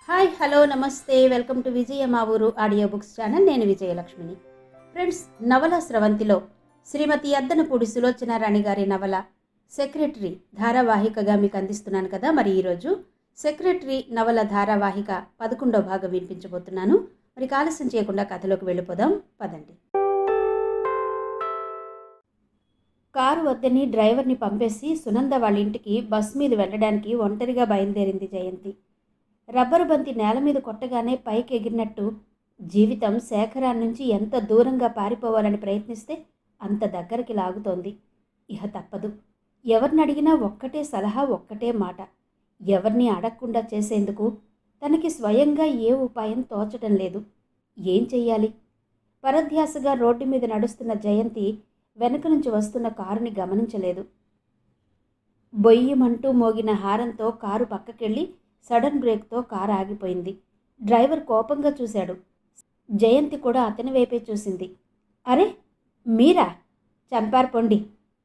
Hi hello నమస్తే welcome to విజయ మా ఊరు ఆడియో బుక్స్ ఛానల్. నేను విజయలక్ష్మిని. ఫ్రెండ్స్, నవల స్రవంతిలో శ్రీమతి అద్దనపూడి సులోచన రాణి గారి నవల సెక్రటరీ ధారావాహికగా మీకు అందిస్తున్నాను కదా. మరి ఈరోజు సెక్రటరీ నవల ధారావాహిక 11వ భాగం వినిపించబోతున్నాను. మరి ఆలస్యం చేయకుండా కథలోకి వెళ్ళిపోదాం పదండి. కారు వద్దని డ్రైవర్ని పంపేసి సునంద వాళ్ళ ఇంటికి బస్ మీద వెళ్ళడానికి ఒంటరిగా బయలుదేరింది జయంతి. రబ్బరు బంతి నేల మీద కొట్టగానే పైకి ఎగిరినట్టు జీవితం శేఖరాన్ని నుంచి ఎంత దూరంగా పారిపోవాలని ప్రయత్నిస్తే అంత దగ్గరికి లాగుతోంది. ఇహ తప్పదు. ఎవరిని అడిగినా ఒక్కటే సలహా, ఒక్కటే మాట. ఎవరిని అడగకుండా చేసేందుకు తనకి స్వయంగా ఏ ఉపాయం తోచటం లేదు. ఏం చెయ్యాలి? పరధ్యాసగా రోడ్డు మీద నడుస్తున్న జయంతి వెనక నుంచి వస్తున్న కారుని గమనించలేదు. బొయ్యమంటూ మోగిన హారంతో కారు పక్కకెళ్ళి సడన్ బ్రేక్తో కారు ఆగిపోయింది. డ్రైవర్ కోపంగా చూశాడు. జయంతి కూడా అతని వైపే చూసింది. అరే మీరా? చంపారు పొండి.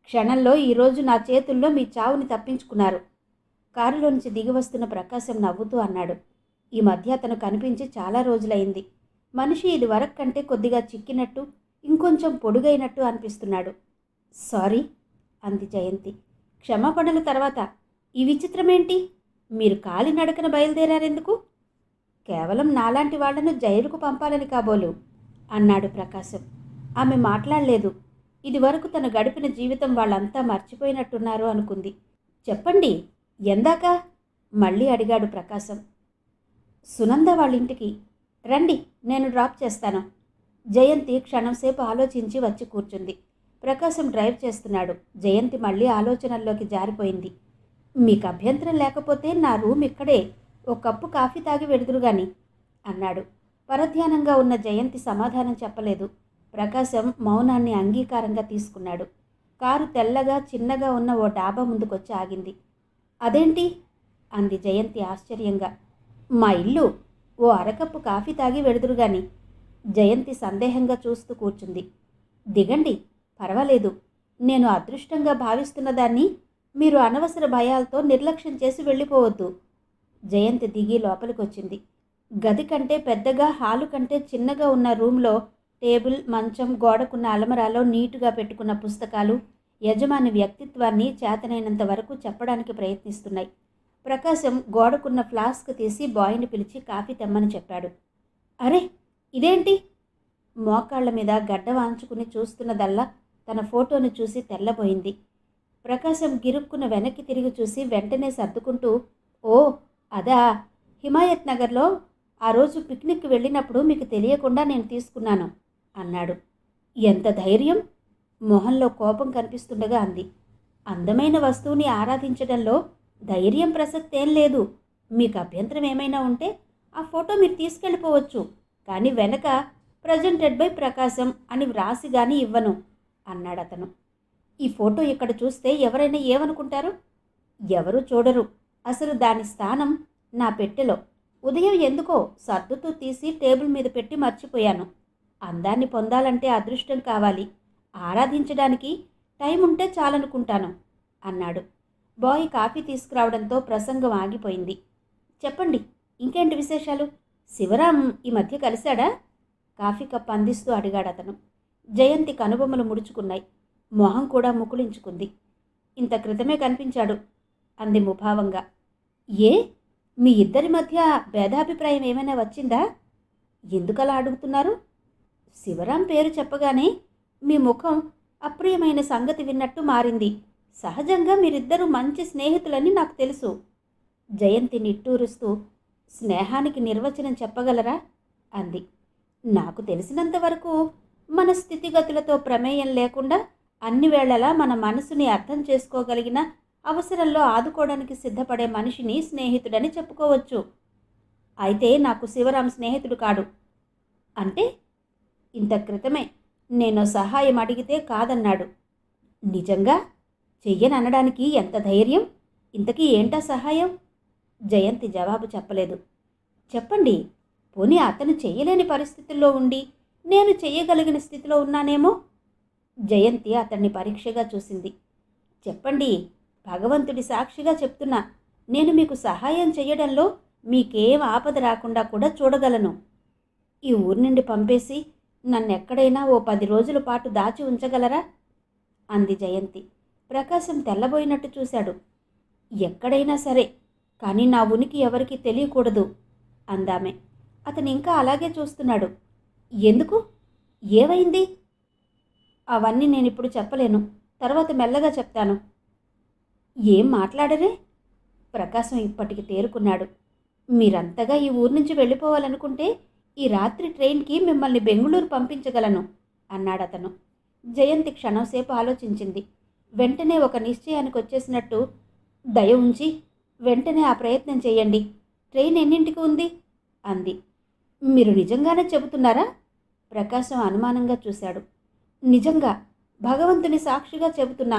క్షణంలో ఈరోజు నా చేతుల్లో మీ చావుని తప్పించుకున్నారు. కారులోంచి దిగి వస్తున్న ప్రకాశం నవ్వుతూ అన్నాడు. ఈ మధ్య అతను కనిపించి చాలా రోజులైంది. మనిషి ఇది వరకు కంటే కొద్దిగా చిక్కినట్టు, ఇంకొంచెం పొడుగైనట్టు అనిపిస్తున్నాడు. సారీ అంది జయంతి. క్షమాపణల తర్వాత ఈ విచిత్రమేంటి? మీరు కాలినడకన బయలుదేరారెందుకు? కేవలం నాలాంటి వాళ్లను జైలుకు పంపాలని కాబోలు అన్నాడు ప్రకాశం. ఆమె మాట్లాడలేదు. ఇదివరకు తను గడిపిన జీవితం వాళ్ళంతా మర్చిపోయినట్టున్నారు అనుకుంది. చెప్పండి, ఎందాక? మళ్ళీ అడిగాడు ప్రకాశం. సునంద వాళ్ళింటికి రండి, నేను డ్రాప్ చేస్తాను. జయంతి క్షణంసేపు ఆలోచించి వచ్చి కూర్చుంది. ప్రకాశం డ్రైవ్ చేస్తున్నాడు. జయంతి మళ్ళీ ఆలోచనల్లోకి జారిపోయింది. మీకు అభ్యంతరం లేకపోతే నా రూమ్ ఇక్కడే, ఓ కప్పు కాఫీ తాగి వెడుదురుగాని అన్నాడు. పరధ్యానంగా ఉన్న జయంతి సమాధానం చెప్పలేదు. ప్రకాశం మౌనాన్ని అంగీకారంగా తీసుకున్నాడు. కారు తెల్లగా చిన్నగా ఉన్న ఓ డాబా ముందుకొచ్చి ఆగింది. అదేంటి? అంది జయంతి ఆశ్చర్యంగా. మా ఇల్లు, ఓ అరకప్పు కాఫీ తాగి వెడుదురుగాని. జయంతి సందేహంగా చూస్తూ కూర్చుంది. దిగండి, పర్వాలేదు. నేను అదృష్టంగా భావిస్తున్న దాన్ని మీరు అనవసర భయాలతో నిర్లక్ష్యం చేసి వెళ్ళిపోవద్దు. జయంతి దిగి లోపలికొచ్చింది. గది కంటే పెద్దగా, హాలు కంటే చిన్నగా ఉన్న రూమ్లో టేబుల్, మంచం, గోడకున్న అలమరాలో నీటుగా పెట్టుకున్న పుస్తకాలు యజమాని వ్యక్తిత్వాన్ని చేతనైనంత వరకు చెప్పడానికి ప్రయత్నిస్తున్నాయి. ప్రకాశం గోడకున్న ఫ్లాస్క్ తీసి బాయ్ని పిలిచి కాఫీ తెమ్మని చెప్పాడు. అరే ఇదేంటి? మోకాళ్ల మీద గడ్డ వాంచుకుని చూస్తున్నదల్లా తన ఫోటోను చూసి తెల్లబోయింది. ప్రకాశం గిరుక్కున వెనక్కి తిరిగి చూసి వెంటనే సర్దుకుంటూ, ఓ అదా, హిమాయత్ నగర్లో ఆ రోజు పిక్నిక్కి వెళ్ళినప్పుడు మీకు తెలియకుండా నేను తీసుకున్నాను అన్నాడు. ఎంత ధైర్యం? మొహంలో కోపం కనిపిస్తుండగా అంది. అందమైన వస్తువుని ఆరాధించడంలో ధైర్యం ప్రసక్తేం లేదు. మీకు అభ్యంతరం ఏమైనా ఉంటే ఆ ఫోటో మీరు తీసుకెళ్ళిపోవచ్చు, కానీ వెనక ప్రజెంటెడ్ బై ప్రకాశం అని వ్రాసి గాని ఇవ్వను అన్నాడు అతను. ఈ ఫోటో ఇక్కడ చూస్తే ఎవరైనా ఏమనుకుంటారు? ఎవరు చూడరు. అసలు దాని స్థానం నా పెట్టెలో. ఉదయం ఎందుకో సర్దుతూ తీసి టేబుల్ మీద పెట్టి మర్చిపోయాను. అందాన్ని పొందాలంటే అదృష్టం కావాలి. ఆరాధించడానికి టైం ఉంటే చాలనుకుంటాను అన్నాడు. బాయ్ కాఫీ తీసుకురావడంతో ప్రసంగం ఆగిపోయింది. చెప్పండి, ఇంకేంటి విశేషాలు? శివరాం ఈ మధ్య కలిశాడా? కాఫీ కప్ అందిస్తూ అడిగాడు అతను. జయంతి కనుబొమ్మలు ముడుచుకున్నాయి. మొహం కూడా ముకుళించుకుంది. ఇంత క్రితమే కనిపించాడు అంది ముభావంగా. ఏ, మీ ఇద్దరి మధ్య భేదాభిప్రాయం ఏమైనా వచ్చిందా? ఎందుకలా అడుగుతున్నారు? శివరాం పేరు చెప్పగానే మీ ముఖం అప్రియమైన సంగతి విన్నట్టు మారింది. సహజంగా మీరిద్దరూ మంచి స్నేహితులని నాకు తెలుసు. జయంతి నిట్టూరుస్తూ, స్నేహానికి నిర్వచనం చెప్పగలరా అంది. నాకు తెలిసినంతవరకు మన స్థితిగతులతో ప్రమేయం లేకుండా అన్ని వేళలా మన మనసుని అర్థం చేసుకోగలిగిన, అవసరంలో ఆదుకోవడానికి సిద్ధపడే మనిషిని స్నేహితుడని చెప్పుకోవచ్చు. అయితే నాకు శివరాం స్నేహితుడు కాడు. అంటే? ఇంత క్రితమే నేను సహాయం అడిగితే కాదన్నాడు. నిజంగా? చెయ్యననడానికి ఎంత ధైర్యం? ఇంతకీ ఏంటా సహాయం? జయంతి జవాబు చెప్పలేదు. చెప్పండి, పోనీ అతను చెయ్యలేని పరిస్థితుల్లో ఉండి నేను చెయ్యగలిగిన స్థితిలో ఉన్నానేమో. జయంతి అతన్ని పరీక్షగా చూసింది. చెప్పండి, భగవంతుడి సాక్షిగా చెప్తున్నా, నేను మీకు సహాయం చేయడంలో మీకేం ఆపద రాకుండా కూడా చూడగలను. ఈ ఊరి నుండి పంపేసి నన్నెక్కడైనా ఓ 10 రోజుల పాటు దాచి ఉంచగలరా? అంది జయంతి. ప్రకాశం తెల్లబోయినట్టు చూశాడు. ఎక్కడైనా సరే, కానీ నా ఉనికి ఎవరికీ తెలియకూడదు అందామె. అతను ఇంకా అలాగే చూస్తున్నాడు. ఎందుకు? ఏమైంది? అవన్నీ నేనిప్పుడు చెప్పలేను, తర్వాత మెల్లగా చెప్తాను. ఏం మాట్లాడరే? ప్రకాశం ఇప్పటికి తేరుకున్నాడు. మీరంతగా ఈ ఊరు నుంచి వెళ్ళిపోవాలనుకుంటే ఈ రాత్రి ట్రైన్కి మిమ్మల్ని బెంగుళూరు పంపించగలను అన్నాడతను. జయంతి క్షణంసేపు ఆలోచించింది. వెంటనే ఒక నిశ్చయానికి వచ్చేసినట్టు, దయ ఉంచి వెంటనే ఆ ప్రయత్నం చేయండి. ట్రైన్ ఎన్నింటికి ఉంది అంది. మీరు నిజంగానే చెబుతున్నారా? ప్రకాశం అనుమానంగా చూశాడు. నిజంగా, భగవంతుని సాక్షిగా చెబుతున్నా.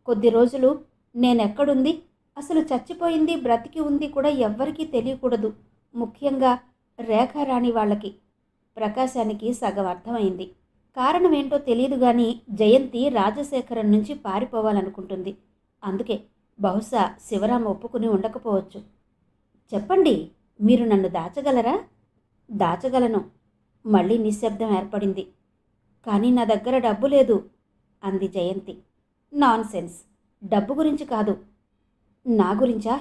కొద్ది రోజులు నేనెక్కడుంది, అసలు చచ్చిపోయింది బ్రతికి ఉంది కూడా ఎవ్వరికీ తెలియకూడదు, ముఖ్యంగా రేఖారాణి వాళ్ళకి. ప్రకాశానికి సగం అర్థమైంది. కారణమేంటో తెలియదు కానీ జయంతి రాజశేఖరం నుంచి పారిపోవాలనుకుంటుంది. అందుకే బహుశా శివరాం ఒప్పుకుని ఉండకపోవచ్చు. చెప్పండి, మీరు నన్ను దాచగలరా? దాచగలను. మళ్ళీ నిశ్శబ్దం ఏర్పడింది. కానీ నా దగ్గర డబ్బు లేదు అంది జయంతి. నాన్సెన్స్, డబ్బు గురించి కాదు, నా గురించా?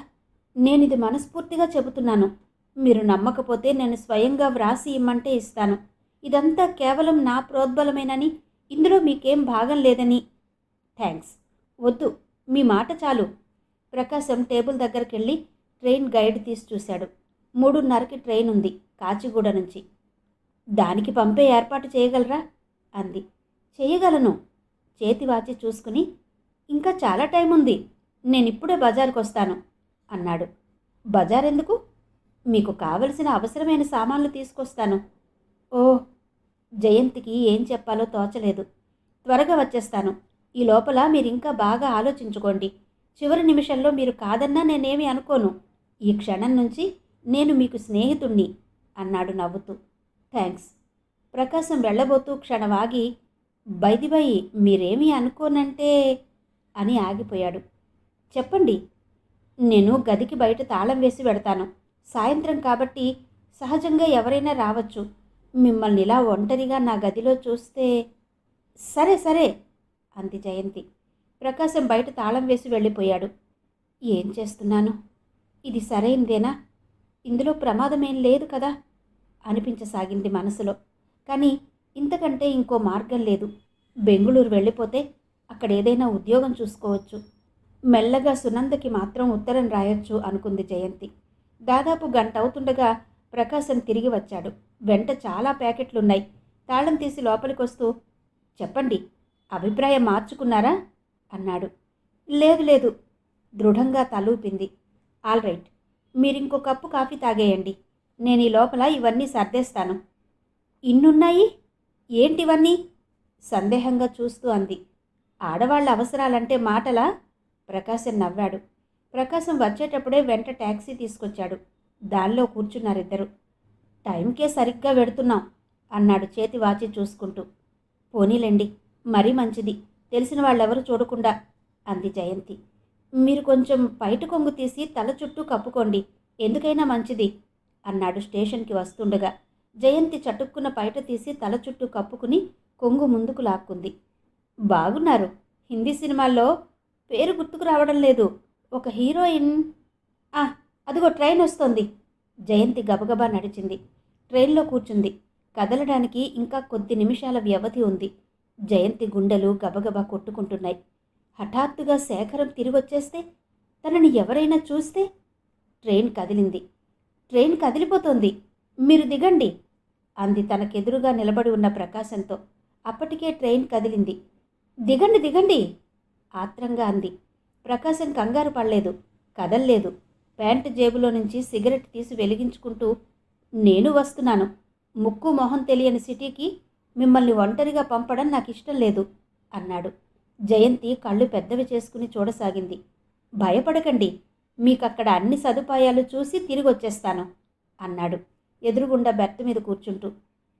నేనిది మనస్ఫూర్తిగా చెబుతున్నాను. మీరు నమ్మకపోతే నేను స్వయంగా వ్రాసి ఇమ్మంటే ఇస్తాను. ఇదంతా కేవలం నా ప్రోద్బలమేనని, ఇందులో మీకేం భాగం లేదని. థ్యాంక్స్, వద్దు, మీ మాట చాలు. ప్రకాశం టేబుల్ దగ్గరికి ట్రైన్ గైడ్ తీసి చూశాడు. 3:30కి ట్రైన్ ఉంది కాచిగూడ నుంచి. దానికి పంపే ఏర్పాటు చేయగలరా అంది. చేయగలను. చేతివాచి చూసుకుని, ఇంకా చాలా టైం ఉంది, నేనిప్పుడే బజార్కి వస్తాను అన్నాడు. బజారెందుకు? మీకు కావలసిన అవసరమైన సామాన్లు తీసుకొస్తాను. ఓ, జయంతికి ఏం చెప్పాలో తోచలేదు. త్వరగా వచ్చేస్తాను. ఈ లోపల మీరింకా బాగా ఆలోచించుకోండి. చివరి నిమిషంలో మీరు కాదన్నా నేనేమీ అనుకోను. ఈ క్షణం నుంచి నేను మీకు స్నేహితుణ్ణి అన్నాడు నవ్వుతూ. థ్యాంక్స్. ప్రకాశం వెళ్ళబోతూ క్షణమాగి, బై మీరేమీ అనుకోనంటే అని ఆగిపోయాడు. చెప్పండి. నేను గదికి బయట తాళం వేసి పెడతాను. సాయంత్రం కాబట్టి సహజంగా ఎవరైనా రావచ్చు. మిమ్మల్ని ఇలా ఒంటరిగా నా గదిలో చూస్తే. సరే సరే అంది జయంతి. ప్రకాశం బయట తాళం వేసి వెళ్ళిపోయాడు. ఏం చేస్తున్నాను? ఇది సరైందేనా? ఇందులో ప్రమాదమేం లేదు కదా అనిపించసాగింది మనసులో. కానీ ఇంతకంటే ఇంకో మార్గం లేదు. బెంగుళూరు వెళ్ళిపోతే అక్కడ ఏదైనా ఉద్యోగం చూసుకోవచ్చు. మెల్లగా సునందకి మాత్రం ఉత్తరం రాయొచ్చు అనుకుంది జయంతి. దాదాపు గంట అవుతుండగా ప్రకాశం తిరిగి వచ్చాడు. వెంట చాలా ప్యాకెట్లున్నాయి. తాళం తీసి లోపలికొస్తూ, చెప్పండి, అభిప్రాయం మార్చుకున్నారా అన్నాడు. లేదు లేదు, దృఢంగా తలూపింది. ఆల్ రైట్, మీరింకో కప్పు కాఫీ తాగేయండి. నేను ఈ లోపల ఇవన్నీ సర్దేస్తాను. ఇన్నున్నాయి? ఏంటివన్నీ సందేహంగా చూస్తూ అంది. ఆడవాళ్ళ అవసరాలంటే మాటలా? ప్రకాశం నవ్వాడు. ప్రకాశం వచ్చేటప్పుడే వెంట ట్యాక్సీ తీసుకొచ్చాడు. దానిలో కూర్చున్నారిద్దరు. టైంకే సరిగ్గా వెడుతున్నాం అన్నాడు చేతి వాచి చూసుకుంటూ. పోనీలేండి, మరీ మంచిది, తెలిసిన వాళ్ళెవరు చూడకుండా అంది జయంతి. మీరు కొంచెం పైట కొంగు తీసి తల చుట్టూ కప్పుకోండి, ఎందుకైనా మంచిది అన్నాడు స్టేషన్కి వస్తుండగా. జయంతి చటుక్కున పైట తీసి తల చుట్టూ కప్పుకుని కొంగు ముందుకు లాక్కుంది. బాగున్నారు. హిందీ సినిమాల్లో పేరు గుర్తుకు రావడం లేదు. ఒక హీరోయిన్. అదిగో ట్రైన్ వస్తోంది. జయంతి గబగబా నడిచింది. ట్రైన్లో కూర్చుంది. కదలడానికి ఇంకా కొద్ది నిమిషాల వ్యవధి ఉంది. జయంతి గుండెలు గబగబా కొట్టుకుంటున్నాయి. హఠాత్తుగా శేఖరం తిరిగొచ్చేస్తే, తనని ఎవరైనా చూస్తే. ట్రైన్ కదిలింది. ట్రైన్ కదిలిపోతోంది, మీరు దిగండి అంది తనకెదురుగా నిలబడి ఉన్న ప్రకాశంతో. అప్పటికే ట్రైన్ కదిలింది. దిగండి దిగండి ఆత్రంగా అంది. ప్రకాశం కంగారు పడలేదు, కదల్లేదు. ప్యాంటు జేబులో నుంచి సిగరెట్ తీసి వెలిగించుకుంటూ, నేను వస్తున్నాను. ముక్కు మొహం తెలియని సిటీకి మిమ్మల్ని ఒంటరిగా పంపడం నాకు ఇష్టం లేదు అన్నాడు. జయంతి కళ్ళు పెద్దవి చేసుకుని చూడసాగింది. భయపడకండి, మీకక్కడ అన్ని సదుపాయాలు చూసి తిరిగొచ్చేస్తాను అన్నాడు ఎదురుగుండా బెర్త్ మీద కూర్చుంటూ.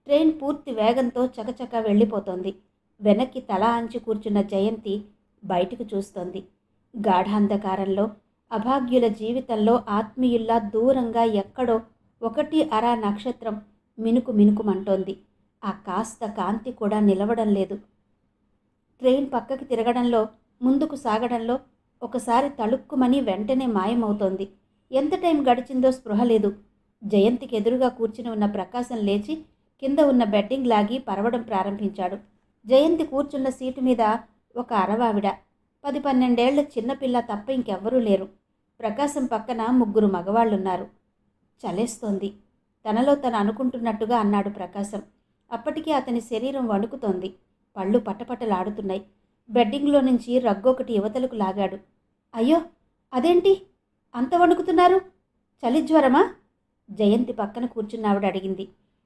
ట్రైన్ పూర్తి వేగంతో చకచకా వెళ్ళిపోతోంది. వెనక్కి తల ఆంచి కూర్చున్న జయంతి బయటికి చూస్తోంది. గాఢాంధకారంలో అభాగ్యుల జీవితంలో ఆత్మీయుల్లా దూరంగా ఎక్కడో 1 అర నక్షత్రం మినుకు మినుకుమంటోంది. ఆ కాస్త కాంతి కూడా నిలవడం లేదు. ట్రైన్ పక్కకి తిరగడంలో, ముందుకు సాగడంలో ఒకసారి తళుక్కుమని వెంటనే మాయమవుతోంది. ఎంత టైం గడిచిందో స్పృహ లేదు. జయంతికి ఎదురుగా కూర్చుని ఉన్న ప్రకాశం లేచి కింద ఉన్న బెడ్డింగ్ లాగి పరవడం ప్రారంభించాడు. జయంతి కూర్చున్న సీటు మీద ఒక అరవావిడ, 10-12 ఏళ్ల చిన్నపిల్ల తప్ప ఇంకెవ్వరూ లేరు. ప్రకాశం పక్కన 3 మగవాళ్లున్నారు. చలేస్తోంది, తనలో తను అనుకుంటున్నట్టుగా అన్నాడు ప్రకాశం. అప్పటికే అతని శరీరం వణుకుతోంది. పళ్ళు పటపటలాడుతున్నాయి. బెడ్డింగ్లో నుంచి రగ్గొకటి యువతలకు లాగాడు. అయ్యో, అదేంటి అంత వణుకుతున్నారు? చలిజ్వరమా? జయంతి పక్కన కూర్చున్నావిడ అడిగింది.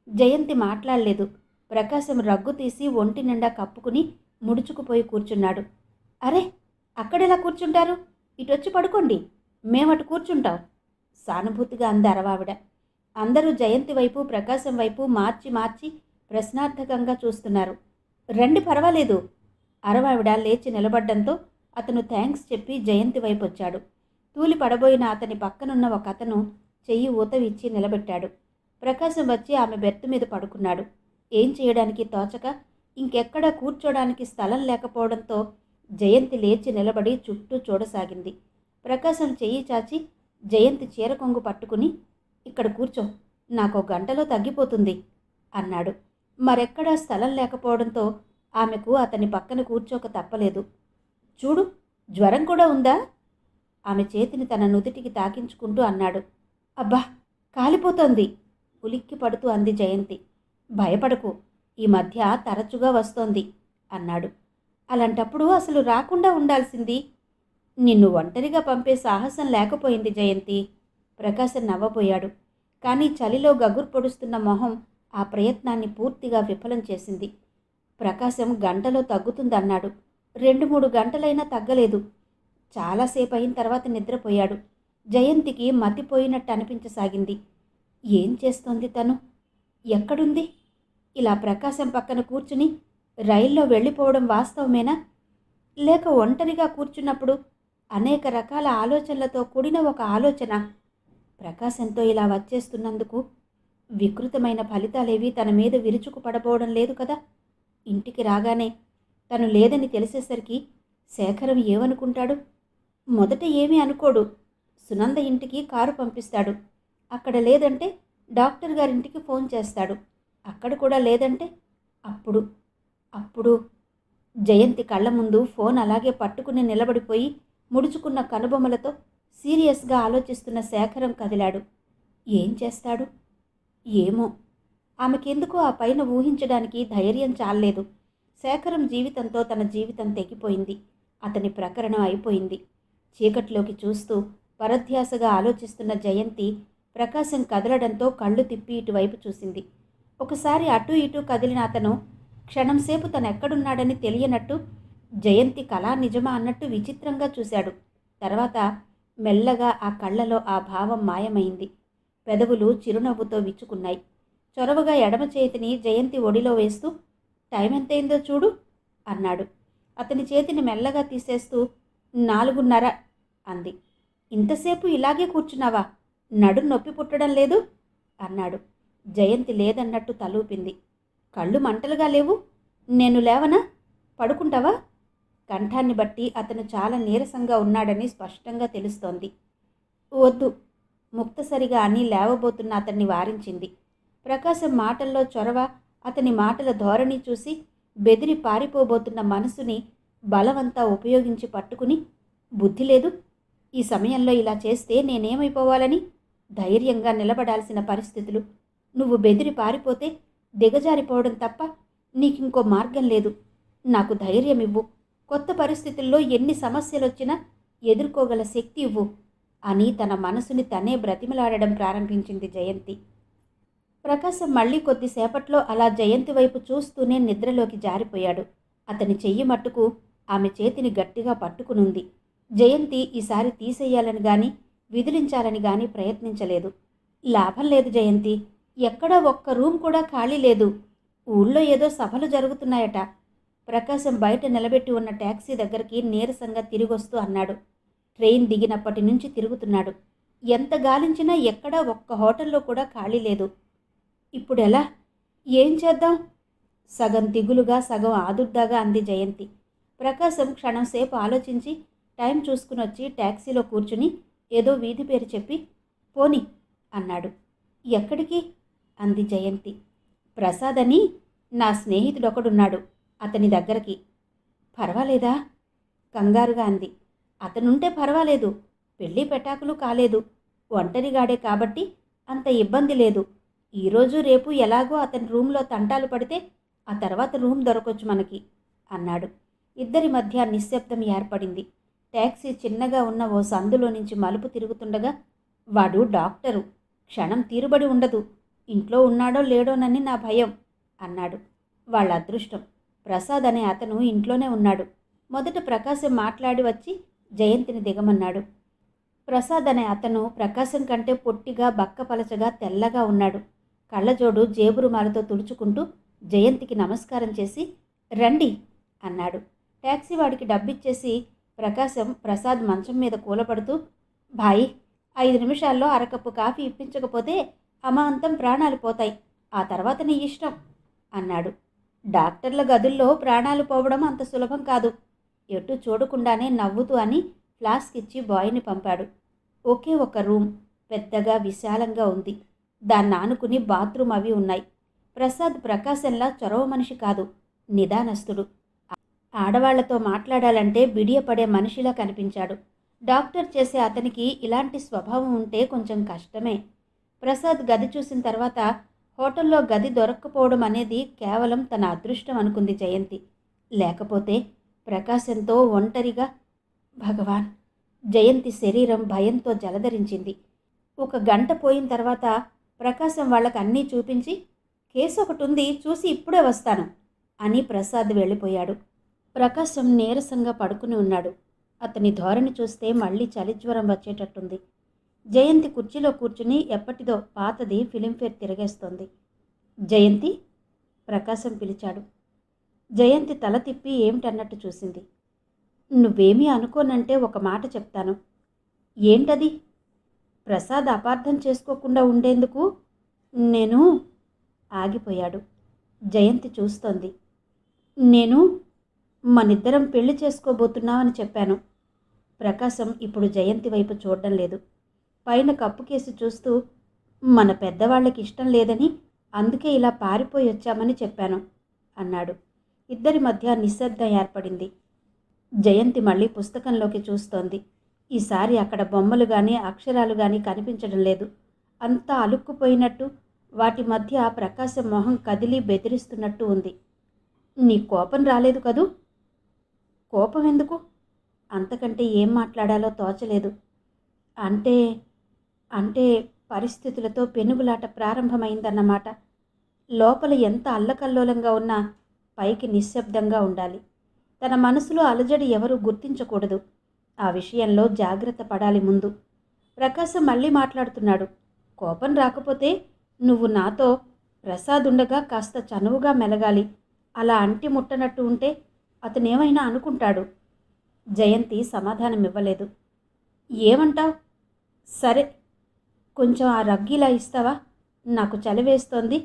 జయంతి మాట్లాడలేదు. ప్రకాశం రగ్గు తీసి ఒంటి నిండా కప్పుకుని ముడుచుకుపోయి కూర్చున్నాడు. అరే, అక్కడెలా కూర్చుంటారు? ఇటొచ్చి పడుకోండి, మేమటు కూర్చుంటాం సానుభూతిగా అంది అరవావిడ. అందరూ జయంతి వైపు ప్రకాశం వైపు మార్చి మార్చి ప్రశ్నార్థకంగా చూస్తున్నారు. రండి, పర్వాలేదు. అరవావిడ లేచి నిలబడ్డంతో అతను థ్యాంక్స్ చెప్పి జయంతి వైపు వచ్చాడు. తూలి పడబోయిన అతని పక్కనున్న ఒక అతను చెయ్యి ఊతవిచ్చి నిలబెట్టాడు. ప్రకాశం వచ్చి ఆమె బెర్త్ మీద పడుకున్నాడు. ఏం చేయడానికి తోచక, ఇంకెక్కడా కూర్చోడానికి స్థలం లేకపోవడంతో జయంతి లేచి నిలబడి చుట్టూ చూడసాగింది. ప్రకాశం చెయ్యి చాచి జయంతి చీర కొంగు పట్టుకుని, ఇక్కడ కూర్చో, నాకు గంటలో తగ్గిపోతుంది అన్నాడు. మరెక్కడా స్థలం లేకపోవడంతో ఆమెకు అతని పక్కన కూర్చోక తప్పలేదు. చూడు, జ్వరం కూడా ఉందా? ఆమె చేతిని తన నుదిటికి తాకించుకుంటూ అన్నాడు. అబ్బా, కాలిపోతోంది ఉలిక్కి పడుతూ అంది జయంతి. భయపడకు, ఈ మధ్య తరచుగా వస్తోంది అన్నాడు. అలాంటప్పుడు అసలు రాకుండా ఉండాల్సింది. నిన్ను ఒంటరిగా పంపే సాహసం లేకపోయింది జయంతి. ప్రకాశం నవ్వబోయాడు. కానీ చలిలో గగురు పొడుస్తున్న మొహం ఆ ప్రయత్నాన్ని పూర్తిగా విఫలం చేసింది. ప్రకాశం గంటలో తగ్గుతుందన్నాడు. 2-3 గంటలైనా తగ్గలేదు. చాలాసేపు అయిన తర్వాత నిద్రపోయాడు. జయంతికి మతిపోయినట్టు అనిపించసాగింది. ఏం చేస్తోంది తను? ఎక్కడుంది? ఇలా ప్రకాశం పక్కన కూర్చుని రైల్లో వెళ్ళిపోవడం వాస్తవమేనా? లేక ఒంటరిగా కూర్చున్నప్పుడు అనేక రకాల ఆలోచనలతో కూడిన ఒక ఆలోచన ప్రకాశంతో ఇలా వచ్చేస్తున్నందుకు వికృతమైన ఫలితాలేవి తన మీద విరుచుకుపడబోవడం లేదు కదా? ఇంటికి రాగానే తను లేదని తెలిసేసరికి శేఖరం ఏమనుకుంటాడు? మొదట ఏమీ అనుకోడు. సునంద ఇంటికి కారు పంపిస్తాడు. అక్కడ లేదంటే డాక్టర్ గారింటికి ఫోన్ చేస్తాడు. అక్కడ కూడా లేదంటే అప్పుడు జయంతి కళ్ళ ముందు ఫోన్ అలాగే పట్టుకుని నిలబడిపోయి ముడుచుకున్న కనుబొమ్మలతో సీరియస్గా ఆలోచిస్తున్న శేఖరం కదిలాడు. ఏం చేస్తాడు? ఏమో. ఆమెకెందుకో ఆ పైన ఊహించడానికి ధైర్యం చాలలేదు. శేఖరం జీవితంతో తన జీవితం తెగిపోయింది. అతని ప్రకరణం అయిపోయింది. చీకట్లోకి చూస్తూ పరధ్యాసగా ఆలోచిస్తున్న జయంతి ప్రకాశం కదలడంతో కళ్ళు తిప్పి ఇటువైపు చూసింది. ఒకసారి అటూ ఇటూ కదిలిన అతను క్షణంసేపు తనెక్కడున్నాడని తెలియనట్టు, జయంతి కళా నిజమా అన్నట్టు విచిత్రంగా చూశాడు. తర్వాత మెల్లగా ఆ కళ్ళలో ఆ భావం మాయమైంది. పెదవులు చిరునవ్వుతో విచ్చుకున్నాయి. చొరవగా ఎడమ చేతిని జయంతి ఒడిలో వేస్తూ, టైం ఎంతైందో చూడు అన్నాడు. అతని చేతిని మెల్లగా తీసేస్తూ 4:30 అంది. ఇంతసేపు ఇలాగే కూర్చున్నావా? నడుం నొప్పి పుట్టడం లేదు అన్నాడు. జయంతి లేదన్నట్టు తలూపింది. కళ్ళు మంటలుగా లేవు? నేను లేవనా? పడుకుంటావా? కంఠాన్ని బట్టి అతను చాలా నీరసంగా ఉన్నాడని స్పష్టంగా తెలుస్తోంది. వద్దు, ముక్తసరిగా అని లేవబోతున్న అతన్ని వారించింది. ప్రకాశం మాటల్లో చొరవ, అతని మాటల ధోరణి చూసి బెదిరి పారిపోబోతున్న మనసుని బలవంతా ఉపయోగించి పట్టుకుని, బుద్ధి లేదు, ఈ సమయంలో ఇలా చేస్తే నేనేమైపోవాలని? ధైర్యంగా నిలబడాల్సిన పరిస్థితులు. నువ్వు బెదిరి పారిపోతే దిగజారిపోవడం తప్ప నీకింకో మార్గం లేదు. నాకు ధైర్యం ఇవ్వు. కొత్త పరిస్థితుల్లో ఎన్ని సమస్యలొచ్చినా ఎదుర్కోగల శక్తి ఇవ్వు అని తన మనసుని తనే బ్రతిమలాడడం ప్రారంభించింది జయంతి. ప్రకాశం మళ్ళీ కొద్దిసేపట్లో అలా జయంతి వైపు చూస్తూనే నిద్రలోకి జారిపోయాడు. అతని చెయ్యి మట్టుకు ఆమె చేతిని గట్టిగా పట్టుకునుంది. జయంతి ఈసారి తీసేయాలని గాని విదిలించాలని గాని ప్రయత్నించలేదు. లాభం లేదు జయంతి, ఎక్కడా ఒక్క రూమ్ కూడా ఖాళీ లేదు. ఊళ్ళో ఏదో సభలు జరుగుతున్నాయట. ప్రకాశం బయట నిలబెట్టి ఉన్న ట్యాక్సీ దగ్గరికి నీరసంగా తిరిగొస్తూ అన్నాడు. ట్రైన్ దిగినప్పటి నుంచి తిరుగుతున్నాడు. ఎంత గాలించినా ఎక్కడా ఒక్క హోటల్లో కూడా ఖాళీ లేదు. ఇప్పుడెలా? ఏం చేద్దాం? సగం దిగులుగా సగం ఆదుర్దాగా అంది జయంతి. ప్రకాశం క్షణంసేపు ఆలోచించి టైం చూసుకునొచ్చి ట్యాక్సీలో కూర్చుని ఏదో వీధి పేరు చెప్పి పోని అన్నాడు. ఎక్కడికి? అంది జయంతి. ప్రసాద్ అని నా స్నేహితుడొకడున్నాడు, అతని దగ్గరికి. పర్వాలేదా? కంగారుగా అంది. అతనుంటే పర్వాలేదు, పెళ్ళి పెటాకులు కాలేదు, ఒంటరిగాడే కాబట్టి అంత ఇబ్బంది లేదు. ఈరోజు రేపు ఎలాగో అతని రూమ్లో తంటాలు పడితే ఆ తర్వాత రూమ్ దొరకొచ్చు మనకి అన్నాడు. ఇద్దరి మధ్య నిశ్శబ్దం ఏర్పడింది. ట్యాక్సీ చిన్నగా ఉన్న ఓ సందులో నుంచి మలుపు తిరుగుతుండగా, వాడు డాక్టరు, క్షణం తీరుబడి ఉండదు, ఇంట్లో ఉన్నాడో లేడోనని నా భయం అన్నాడు. వాళ్ళ అదృష్టం, ప్రసాద్ అనే అతను ఇంట్లోనే ఉన్నాడు. మొదట ప్రకాశం మాట్లాడి వచ్చి జయంతిని దిగమన్నాడు. ప్రసాద్ అనే అతను ప్రకాశం కంటే పొట్టిగా బక్కపలచగా తెల్లగా ఉన్నాడు. కళ్ళజోడు జేబురుమాలతో తుడుచుకుంటూ జయంతికి నమస్కారం చేసి రండి అన్నాడు. ట్యాక్సీ వాడికి డబ్బిచ్చేసి ప్రసాద్ మంచం మీద కూలపడుతూ, భాయ్, 5 నిమిషాల్లో అరకప్పు కాఫీ ఇప్పించకపోతే అమాంతం ప్రాణాలు పోతాయి, ఆ తర్వాత నీ ఇష్టం అన్నాడు. డాక్టర్ల గదుల్లో ప్రాణాలు పోవడం అంత సులభం కాదు. ఎటు చూడకుండానే నవ్వుతూ అని ఫ్లాస్క్ ఇచ్చి బాయ్ని పంపాడు. ఒకే ఒక రూమ్, పెద్దగా విశాలంగా ఉంది. దాన్ని ఆనుకుని బాత్రూమ్ అవి ఉన్నాయి. ప్రసాద్ ప్రకాశంలా చొరవ మనిషి కాదు, నిదానస్తుడు. ఆడవాళ్లతో మాట్లాడాలంటే బిడియపడే మనిషిలా కనిపించాడు. డాక్టర్ చేసే అతనికి ఇలాంటి స్వభావం ఉంటే కొంచెం కష్టమే. ప్రసాద్ గది చూసిన తర్వాత హోటల్లో గది దొరక్కపోవడం అనేది కేవలం తన అదృష్టం అనుకుంది జయంతి. లేకపోతే ప్రకాశంతో ఒంటరిగా. భగవాన్! జయంతి శరీరం భయంతో జలధరించింది. 1 గంట పోయిన తర్వాత ప్రకాశం వాళ్ళకి అన్నీ చూపించి, కేసు ఒకటి ఉంది, చూసి ఇప్పుడే వస్తాను అని ప్రసాద్ వెళ్ళిపోయాడు. ప్రకాశం నీరసంగా పడుకుని ఉన్నాడు. అతని ధోరణి చూస్తే మళ్ళీ చలిజ్వరం వచ్చేటట్టుంది. జయంతి కుర్చీలో కూర్చుని ఎప్పటిదో పాతది ఫిలింఫేర్ తిరిగేస్తోంది. జయంతి! ప్రకాశం పిలిచాడు. జయంతి తల తిప్పి ఏమిటన్నట్టు చూసింది. నువ్వేమీ అనుకోనంటే ఒక మాట చెప్తాను. ఏంటది? ప్రసాద్ అపార్థం చేసుకోకుండా ఉండేందుకు నేను. ఆగిపోయాడు. జయంతి చూస్తోంది. నేను మనిద్దరం పెళ్లి చేసుకోబోతున్నామని చెప్పాను. ప్రకాశం ఇప్పుడు జయంతి వైపు చూడడం లేదు. పైన కప్పు కేసి చూస్తూ, మన పెద్దవాళ్ళకి ఇష్టం లేదని అందుకే ఇలా పారిపోయి వచ్చామని చెప్పాను అన్నాడు. ఇద్దరి మధ్య నిశ్శబ్దం ఏర్పడింది. జయంతి మళ్ళీ పుస్తకంలోకి చూస్తోంది. ఈసారి అక్కడ బొమ్మలు కానీ అక్షరాలు కానీ కనిపించడం లేదు. అంతా అలుక్కుపోయినట్టు, వాటి మధ్య ప్రకాశం మొహం కదిలి బెదిరిస్తున్నట్టు ఉంది. నీ కోపం రాలేదు కదూ? కోపం ఎందుకు? అంతకంటే ఏం మాట్లాడాలో తోచలేదు. అంటే పరిస్థితులతో పెనుగులాట ప్రారంభమైందన్నమాట. లోపల ఎంత అల్లకల్లోలంగా ఉన్నా పైకి నిశ్శబ్దంగా ఉండాలి. తన మనసులో అలజడి ఎవరూ గుర్తించకూడదు. ఆ విషయంలో జాగ్రత్త పడాలి ముందు. ప్రకాశం మళ్ళీ మాట్లాడుతున్నాడు. కోపం రాకపోతే నువ్వు నాతో ప్రసాద్ ఉండగా కాస్త చనువుగా మెలగాలి. అలా అంటి ముట్టనట్టు ఉంటే అతనేమైనా అనుకుంటాడు. జయంతి సమాధానం ఇవ్వలేదు. ఏమంటావ్? సరే, కొంచెం ఆ రగ్గిలా ఇస్తావా? నాకు చలివేస్తోంది.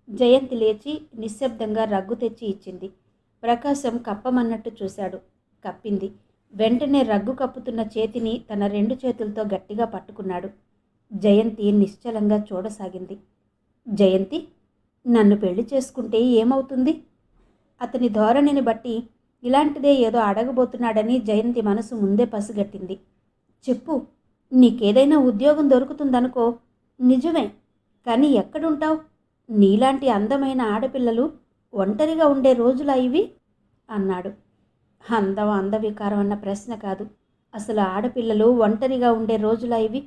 జయంతి లేచి నిశ్శబ్దంగా రగ్గు తెచ్చి ఇచ్చింది. ప్రకాశం కప్పమన్నట్టు చూశాడు. కప్పింది. వెంటనే రగ్గు కప్పుతున్న చేతిని తన 2 చేతులతో గట్టిగా పట్టుకున్నాడు. జయంతి నిశ్చలంగా చూడసాగింది. జయంతి, నన్ను పెళ్లి చేసుకుంటే ఏమవుతుంది? అతని ధోరణిని బట్టి ఇలాంటిదే ఏదో అడగబోతున్నాడని జయంతి మనసు ముందే పసిగట్టింది. చెప్పు, నీకేదైనా ఉద్యోగం దొరుకుతుందనుకో. నిజమే, కానీ ఎక్కడుంటావు? నీలాంటి అందమైన ఆడపిల్లలు ఒంటరిగా ఉండే రోజులా ఇవి అన్నాడు. అందం అందవికారం అన్న ప్రశ్న కాదు. అసలు ఆడపిల్లలు ఒంటరిగా ఉండే రోజులా ఇవి?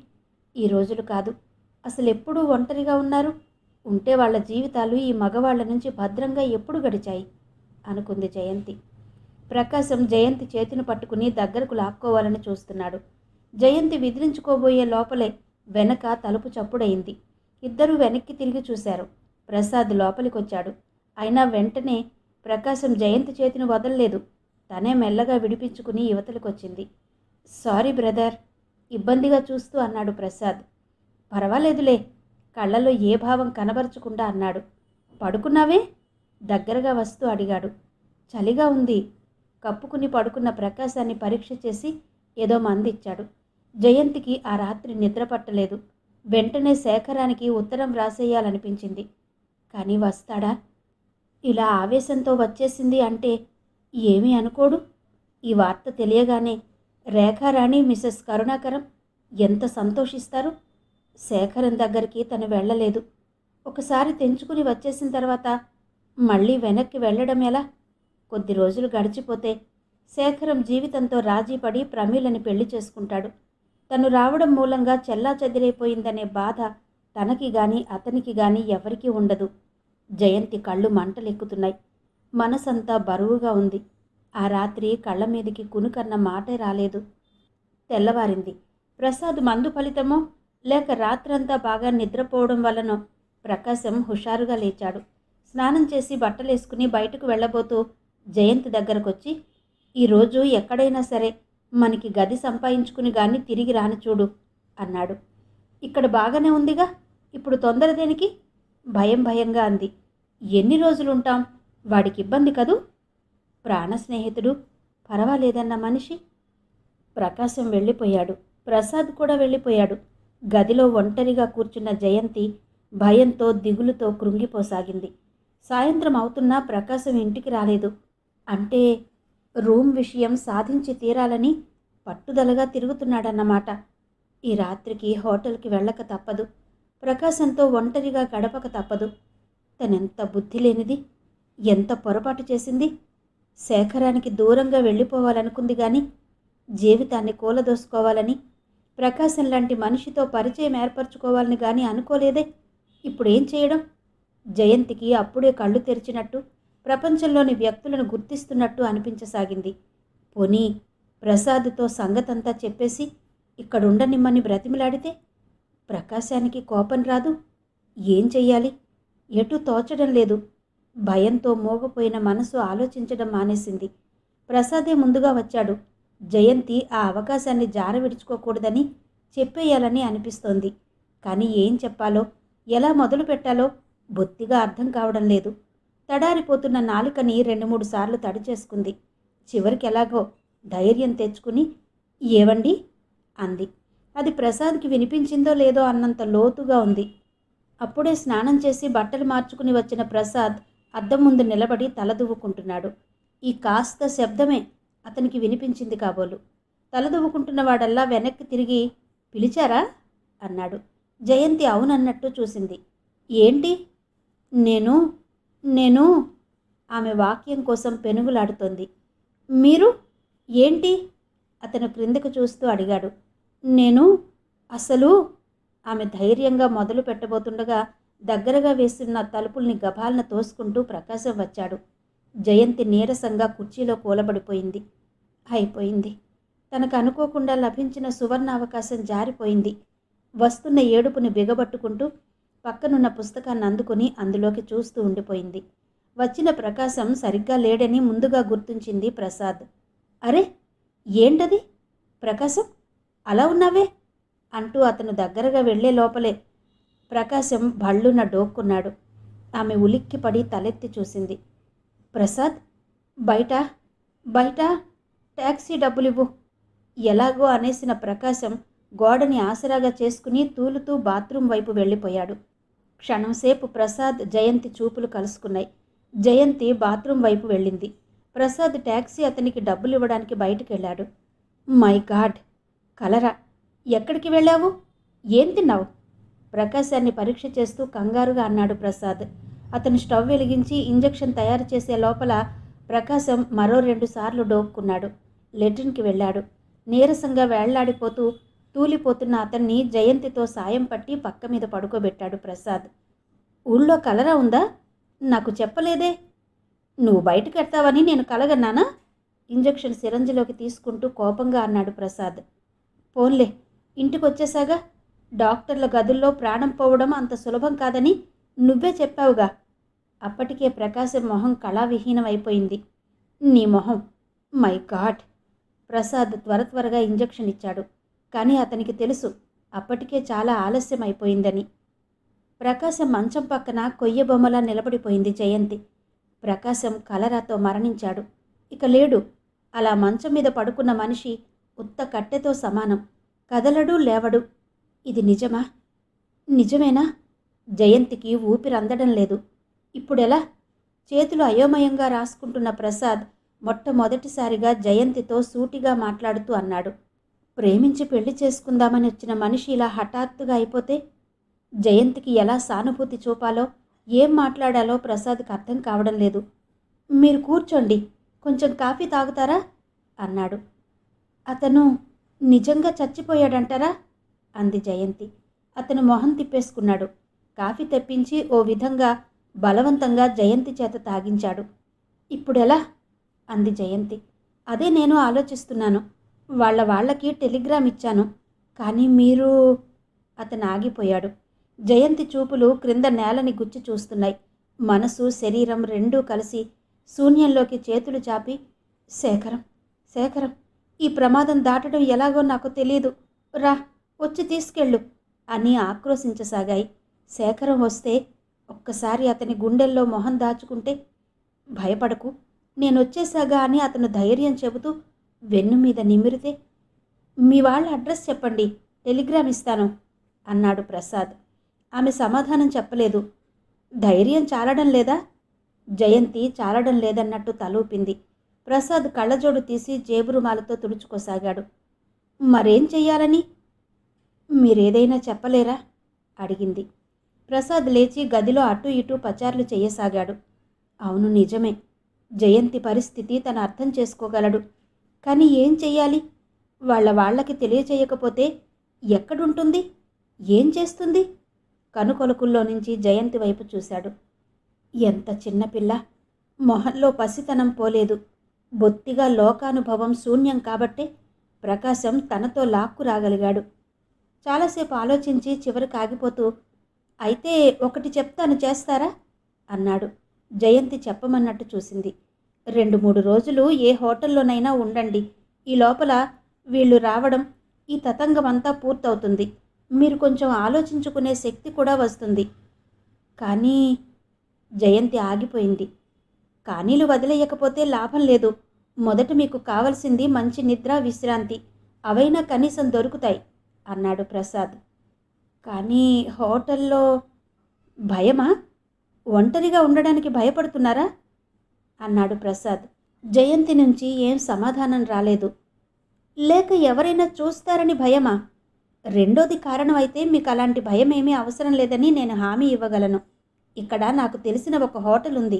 ఈ రోజులు కాదు, అసలు ఎప్పుడూ ఒంటరిగా ఉన్నారు. ఉంటే వాళ్ళ జీవితాలు ఈ మగవాళ్ల నుంచి భద్రంగా ఎప్పుడు గడిచాయి అనుకుంది జయంతి. ప్రకాశం జయంతి చేతిని పట్టుకుని దగ్గరకు లాక్కోవాలని చూస్తున్నాడు. జయంతి విదిలించుకోబోయే లోపలే వెనక తలుపు చప్పుడయింది. ఇద్దరూ వెనక్కి తిరిగి చూశారు. ప్రసాద్ లోపలికొచ్చాడు. అయినా వెంటనే ప్రకాశం జయంతి చేతిని వదలలేదు. తనే మెల్లగా విడిపించుకుని యువతలకొచ్చింది. సారీ బ్రదర్, ఇబ్బందిగా చూస్తూ అన్నాడు ప్రసాద్. పర్వాలేదులే, కళ్ళలో ఏ భావం కనబరచకుండా అన్నాడు. పడుకున్నావే? దగ్గరగా వస్తూ అడిగాడు. చలిగా ఉంది. కప్పుకుని పడుకున్న ప్రకాశాన్ని పరీక్ష చేసి ఏదో మందిచ్చాడు. జయంతికి ఆ రాత్రి నిద్ర పట్టలేదు. వెంటనే శేఖరానికి ఉత్తరం వ్రాసేయాలనిపించింది. కానీ వస్తాడా? ఇలా ఆవేశంతో వచ్చేసింది అంటే ఏమీ అనుకోడు. ఈ వార్త తెలియగానే రేఖారాణి, మిసెస్ కరుణాకరం ఎంత సంతోషిస్తారు. శేఖరం దగ్గరికి తను వెళ్ళలేదు. ఒకసారి తెంచుకుని వచ్చేసిన తర్వాత మళ్ళీ వెనక్కి వెళ్ళడం ఎలా? కొద్ది రోజులు గడిచిపోతే శేఖరం జీవితంతో రాజీపడి ప్రమీలని పెళ్లి చేసుకుంటాడు. తను రావడం మూలంగా చెల్లాచెదిరైపోయిందనే బాధ తనకి గాని అతనికి గాని ఎవరికీ ఉండదు. జయంతి కళ్ళు మంటలెక్కుతున్నాయి. మనసంతా బరువుగా ఉంది. ఆ రాత్రి కళ్ళ మీదికి కునుకన్న మాటే రాలేదు. తెల్లవారింది. ప్రసాద్ మందు ఫలితమో లేక రాత్రంతా బాగా నిద్రపోవడం వల్లనో ప్రకాశం హుషారుగా లేచాడు. స్నానం చేసి బట్టలేసుకుని బయటకు వెళ్ళబోతూ జయంతి దగ్గరకొచ్చి, ఈరోజు ఎక్కడైనా సరే మనకి గది సంపాదించుకుని గాని తిరిగి రాని చూడు అన్నాడు. ఇక్కడ బాగానే ఉందిగా, ఇప్పుడు తొందర దేనికి? భయం భయంగా అంది. ఎన్ని రోజులుంటాం? వాడికి ఇబ్బంది కదూ? ప్రాణ స్నేహితుడు, పర్వాలేదన్న మనిషి. ప్రకాశం వెళ్ళిపోయాడు. ప్రసాద్ కూడా వెళ్ళిపోయాడు. గదిలో ఒంటరిగా కూర్చున్న జయంతి భయంతో దిగులుతో కృంగిపోసాగింది. సాయంత్రం అవుతున్నా ప్రకాశం ఇంటికి రాలేదు. అంటే రూమ్ విషయం సాధించి తీరాలని పట్టుదలగా తిరుగుతున్నాడన్నమాట. ఈ రాత్రికి హోటల్కి వెళ్ళక తప్పదు. ప్రకాశంతో ఒంటరిగా గడపక తప్పదు. తనెంత బుద్ధి లేనిది, ఎంత పొరపాటు చేసింది. శేఖరానికి దూరంగా వెళ్ళిపోవాలనుకుంది గాని జీవితాన్ని కూలదోసుకోవాలని, ప్రకాశం లాంటి మనిషితో పరిచయం ఏర్పరచుకోవాలని గాని అనుకోలేదే. ఇప్పుడేం చేయడం? జయంతికి అప్పుడే కళ్ళు తెరిచినట్టు, ప్రపంచంలోని వ్యక్తులను గుర్తిస్తున్నట్టు అనిపించసాగింది. పోనీ ప్రసాద్తో సంగతంతా చెప్పేసి ఇక్కడుండనిమ్మని బ్రతిమిలాడితే ప్రకాశానికి కోపం రాదు. ఏం చెయ్యాలి? ఎటూ తోచడం లేదు. భయంతో మోగపోయిన మనసు ఆలోచించడం మానేసింది. ప్రసాదే ముందుగా వచ్చాడు. జయంతి ఆ అవకాశాన్ని జార విడుచుకోకూడదని చెప్పేయాలని అనిపిస్తోంది. కానీ ఏం చెప్పాలో, ఎలా మొదలు పెట్టాలో బొత్తిగా అర్థం కావడం లేదు. తడారిపోతున్న నాలుకని 2-3 సార్లు తడి చేసుకుంది. చివరికి ఎలాగో ధైర్యం తెచ్చుకుని, ఏవండి అంది. అది ప్రసాద్కి వినిపించిందో లేదో అన్నంత లోతుగా ఉంది. అప్పుడే స్నానం చేసి బట్టలు మార్చుకుని వచ్చిన ప్రసాద్ అద్దం ముందు నిలబడి తలదువ్వుకుంటున్నాడు. ఈ కాస్త శబ్దమే అతనికి వినిపించింది కాబోలు. తలదువ్వుకుంటున్న వాడల్లా వెనక్కి తిరిగి, పిలిచారా అన్నాడు. జయంతి అవునన్నట్టు చూసింది. ఏంటి? నేను ఆమె వాక్యం కోసం పెనుగులాడుతోంది. మీరు ఏంటి? అతను క్రిందకు చూస్తూ అడిగాడు. నేను అసలు ఆమె ధైర్యంగా మొదలు పెట్టబోతుండగా దగ్గరగా వేస్తున్న తలుపుల్ని గభాలన తోసుకుంటూ ప్రకాశం వచ్చాడు. జయంతి నీరసంగా కుర్చీలో కూలబడిపోయింది. అయిపోయింది. తనకు అనుకోకుండా లభించిన సువర్ణావకాశం జారిపోయింది. వస్తున్న ఏడుపుని బిగబట్టుకుంటూ పక్కనున్న పుస్తకాన్ని అందుకుని అందులోకి చూస్తూ ఉండిపోయింది. వచ్చిన ప్రకాశం సరిగ్గా లేడని ముందుగా గుర్తించింది ప్రసాద్. అరే ఏంటది ప్రకాశం, అలా ఉన్నావే అంటూ అతను దగ్గరగా వెళ్లే లోపలే ప్రకాశం భళ్ళున డోక్కున్నాడు. ఆమె ఉలిక్కిపడి తలెత్తి చూసింది. ప్రసాద్, బయట బయట ట్యాక్సీ డబ్బులివ్వు. ఎలాగో అనేసిన ప్రకాశం గోడని ఆసరాగా చేసుకుని తూలుతూ బాత్రూం వైపు వెళ్ళిపోయాడు. క్షణంసేపు ప్రసాద్, జయంతి చూపులు కలుసుకున్నాయి. జయంతి బాత్రూం వైపు వెళ్ళింది. ప్రసాద్ ట్యాక్సీ అతనికి డబ్బులు ఇవ్వడానికి బయటికి వెళ్ళాడు. మై గాడ్, కలరా? ఎక్కడికి వెళ్ళావు? ఏం తిన్నావు? ప్రకాశాన్ని పరీక్ష చేస్తూ కంగారుగా అన్నాడు ప్రసాద్. అతను స్టవ్ వెలిగించి ఇంజెక్షన్ తయారు చేసే లోపల ప్రకాశం మరో 2 సార్లు డోక్కున్నాడు. లెట్రిన్కి వెళ్ళాడు. నీరసంగా వేళ్లాడిపోతూ తూలిపోతున్న అతన్ని జయంతితో సాయం పట్టి పక్క మీద పడుకోబెట్టాడు ప్రసాద్. ఊళ్ళో కలరా ఉందా? నాకు చెప్పలేదే. నువ్వు బయటకు ఎడతావని నేను కలగన్నానా? ఇంజెక్షన్ సిరంజిలోకి తీసుకుంటూ కోపంగా అన్నాడు ప్రసాద్. పోన్లే, ఇంటికొచ్చేసాగా. డాక్టర్ల గదుల్లో ప్రాణం పోవడం అంత సులభం కాదని నువ్వే చెప్పావుగా. అప్పటికే ప్రకాశం మొహం కళావిహీనమైపోయింది. నీ మొహం, మై గాడ్, ప్రసాద్ త్వరగా ఇంజెక్షన్ ఇచ్చాడు. కానీ అతనికి తెలుసు అప్పటికే చాలా ఆలస్యం అయిపోయిందని. ప్రకాశం మంచం పక్కన కొయ్య బొమ్మలా నిలబడిపోయింది జయంతి. ప్రకాశం కలరాతో మరణించాడు, ఇక లేడు. అలా మంచం మీద పడుకున్న మనిషి ఉత్త కట్టెతో సమానం, కదలడు లేవడు. ఇది నిజమా? నిజమేనా? జయంతికి ఊపిరందడం లేదు. ఇప్పుడెలా? చేతులు అయోమయంగా రాసుకుంటున్న ప్రసాద్ మొట్టమొదటిసారిగా జయంతితో సూటిగా మాట్లాడుతూ అన్నాడు, ప్రేమించి పెళ్లి చేసుకుందామని వచ్చిన మనిషి ఇలా హఠాత్తుగా అయిపోతే జయంతికి ఎలా సానుభూతి చూపాలో, ఏం మాట్లాడాలో ప్రసాద్కి అర్థం కావడం లేదు. మీరు కూర్చోండి, కొంచెం కాఫీ తాగుతారా అన్నాడు. అతను నిజంగా చచ్చిపోయాడంటారా అంది జయంతి. అతను మొహం తిప్పేసుకున్నాడు. కాఫీ తెప్పించి ఓ విధంగా బలవంతంగా జయంతి చేత తాగించాడు. ఇప్పుడెలా అంది జయంతి. అదే నేను ఆలోచిస్తున్నాను. వాళ్ళకి టెలిగ్రామ్ ఇచ్చాను, కానీ మీరు... అతను ఆగిపోయాడు. జయంతి చూపులు క్రింద నేలని గుచ్చి చూస్తున్నాయి. మనసు శరీరం రెండూ కలిసి శూన్యంలోకి చేతులు చాపి, శేఖరం, ఈ ప్రమాదం దాటడం ఎలాగో నాకు తెలీదు, రా వచ్చి తీసుకెళ్ళు అని ఆక్రోశించసాగాయి. శేఖరం వస్తే ఒక్కసారి అతని గుండెల్లో మొహం దాచుకుంటే, భయపడకు నేనొచ్చేసాగా అని అతను ధైర్యం చెబుతూ వెన్ను మీద నిమిరితే, మీ వాళ్ళ అడ్రస్ చెప్పండి, టెలిగ్రామ్ ఇస్తాను అన్నాడు ప్రసాద్. ఆమె సమాధానం చెప్పలేదు. ధైర్యం చాలడం లేదా? జయంతి చాలడం లేదన్నట్టు తలూపింది. ప్రసాద్ కళ్ళజోడు తీసి జేబురుమాలతో తుడుచుకోసాగాడు. మరేం చెయ్యాలని? మీరేదైనా చెప్పలేరా అడిగింది. ప్రసాద్ లేచి గదిలో అటూ ఇటూ పచార్లు చెయ్యసాగాడు. అవును, నిజమే. జయంతి పరిస్థితి తను అర్థం చేసుకోగలడు. కానీ ఏం చెయ్యాలి? వాళ్ళకి తెలియచేయకపోతే ఎక్కడుంటుంది? ఏం చేస్తుంది? కనుకొలకుల్లో నుంచి జయంతి వైపు చూశాడు. ఎంత చిన్నపిల్ల! మొహంలో పసితనం పోలేదు. బొత్తిగా లోకానుభవం శూన్యం కాబట్టే ప్రకాశం తనతో లాక్కు రాగలిగాడు. చాలాసేపు ఆలోచించి చివరికి ఆగిపోతూ, అయితే ఒకటి చెప్తాను, చేస్తారా అన్నాడు. జయంతి చెప్పమన్నట్టు చూసింది. 2-3 రోజులు ఏ హోటల్లోనైనా ఉండండి. ఈ లోపల వీళ్ళు రావడం, ఈ తతంగమంతా పూర్తవుతుంది. మీరు కొంచెం ఆలోచించుకునే శక్తి కూడా వస్తుంది. కానీ జయంతి ఆగిపోయింది. కానీలు వదిలేయకపోతే లాభం లేదు. మొదట మీకు కావలసింది మంచి నిద్ర, విశ్రాంతి. అవైనా కనీసం దొరుకుతాయి అన్నాడు ప్రసాద్. కానీ హోటల్లో... భయమా? ఒంటరిగా ఉండడానికి భయపడుతున్నారా అన్నాడు ప్రసాద్. జయంతి నుంచి ఏం సమాధానం రాలేదు. లేక ఎవరైనా చూస్తారని భయమా? రెండోది కారణం అయితే మీకు అలాంటి భయం ఏమీ అవసరం లేదని నేను హామీ ఇవ్వగలను. ఇక్కడ నాకు తెలిసిన ఒక హోటల్ ఉంది.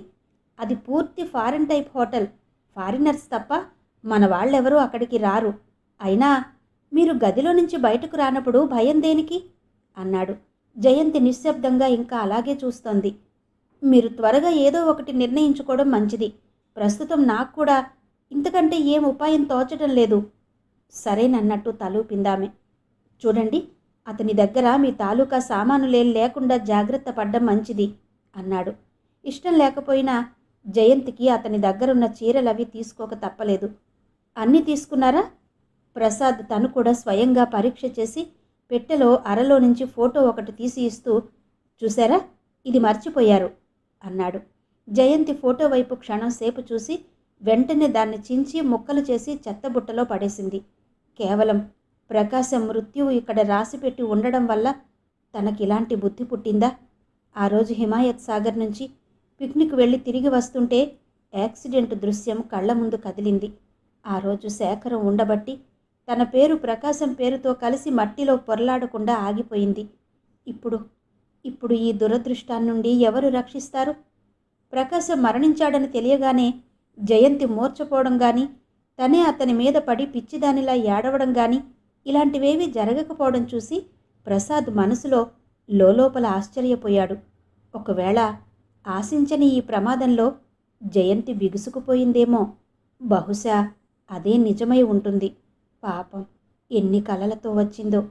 అది పూర్తి ఫారిన్ టైప్ హోటల్. ఫారినర్స్ తప్ప మన వాళ్ళెవరూ అక్కడికి రారు. అయినా మీరు గదిలో నుంచి బయటకు రానప్పుడు భయం దేనికి అన్నాడు. జయంతి నిశ్శబ్దంగా ఇంకా అలాగే చూస్తోంది. మీరు త్వరగా ఏదో ఒకటి నిర్ణయించుకోవడం మంచిది. ప్రస్తుతం నాకు కూడా ఇంతకంటే ఏం ఉపాయం తోచడం లేదు. సరేనన్నట్టు తలూపిందామె. చూడండి, అతని దగ్గర మీ తాలూకా సామానులేం లేకుండా జాగ్రత్త పడ్డం మంచిది అన్నాడు. ఇష్టం లేకపోయినా జయంతికి అతని దగ్గరున్న చీరలవి తీసుకోక తప్పలేదు. అన్నీ తీసుకున్నారా? ప్రసాద్ తను కూడా స్వయంగా పరీక్ష చేసి పెట్టెలో అరలో నుంచి ఫోటో ఒకటి తీసి ఇస్తూ, చూసారా, ఇది మర్చిపోయారు అన్నాడు. జయంతి ఫోటో వైపు క్షణం సేపు చూసి వెంటనే దాన్ని చించి ముక్కలు చేసి చెత్తబుట్టలో పడేసింది. కేవలం ప్రకాశం మృత్యువు ఇక్కడ రాసిపెట్టి ఉండడం వల్ల తనకిలాంటి బుద్ధి పుట్టిందా? ఆ రోజు హిమాయత్ సాగర్ నుంచి పిక్నిక్ వెళ్ళి తిరిగి వస్తుంటే యాక్సిడెంట్ దృశ్యం కళ్ళ ముందు కదిలింది. ఆ రోజు శేఖరం ఉండబట్టి తన పేరు ప్రకాశం పేరుతో కలిసి మట్టిలో పొరలాడకుండా ఆగిపోయింది. ఇప్పుడు ఈ దురదృష్టాన్నుండి ఎవరు రక్షిస్తారు? ప్రకాశం మరణించాడని తెలియగానే జయంతి మూర్చపోవడం కానీ, తనే అతని మీద పడి పిచ్చిదానిలా ఏడవడం కానీ ఇలాంటివేవీ జరగకపోవడం చూసి ప్రసాద్ మనసులో లోలోపల ఆశ్చర్యపోయాడు. ఒకవేళ ఆశించని ఈ ప్రమాదంలో జయంతి బిగుసుకుపోయిందేమో. బహుశా అదే నిజమై ఉంటుంది. పాపం, ఎన్ని కలలతో వచ్చిందో.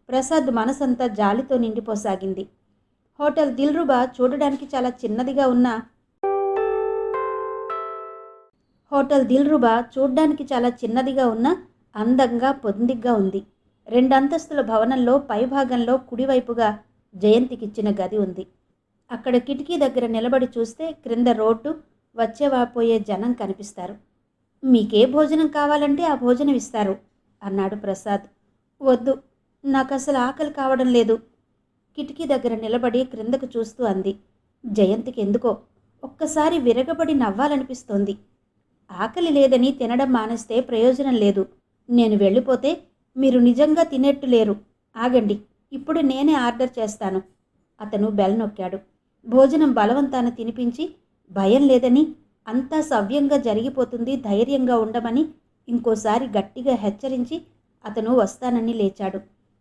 ప్రసాద్ మనసంతా జాలితో నిండిపోసాగింది. హోటల్ దిల్రుబా చూడడానికి చాలా చిన్నదిగా ఉన్నా హోటల్ దిల్రుబా చూడ్డానికి చాలా చిన్నదిగా ఉన్న అందంగా పొందిగ్గా ఉంది. 2 అంతస్తుల భవనంలో పైభాగంలో కుడివైపుగా జయంతికిచ్చిన గది ఉంది. అక్కడ కిటికీ దగ్గర నిలబడి చూస్తే క్రింద రోడ్డు, వచ్చేవాపోయే జనం కనిపిస్తారు. మీకే భోజనం కావాలంటే ఆ భోజనం ఇస్తారు అన్నాడు ప్రసాద్. వద్దు, నాకసలు ఆకలి కావడం లేదు. కిటికీ దగ్గర నిలబడి క్రిందకు చూస్తూ అంది. జయంతికి ఎందుకో ఒక్కసారి విరగబడి నవ్వాలనిపిస్తోంది. ఆకలి లేదని తినడం మానేస్తే ప్రయోజనం లేదు. నేను వెళ్ళిపోతే మీరు నిజంగా తినేట్టు లేరు. ఆగండి, ఇప్పుడు నేనే ఆర్డర్ చేస్తాను. అతను బెల్ నొక్కాడు. భోజనం బలవంతాన తినిపించి భయం లేదని, అంతా సవ్యంగా జరిగిపోతుంది, ధైర్యంగా ఉండమని ఇంకోసారి గట్టిగా హెచ్చరించి అతను వస్తానని లేచాడు.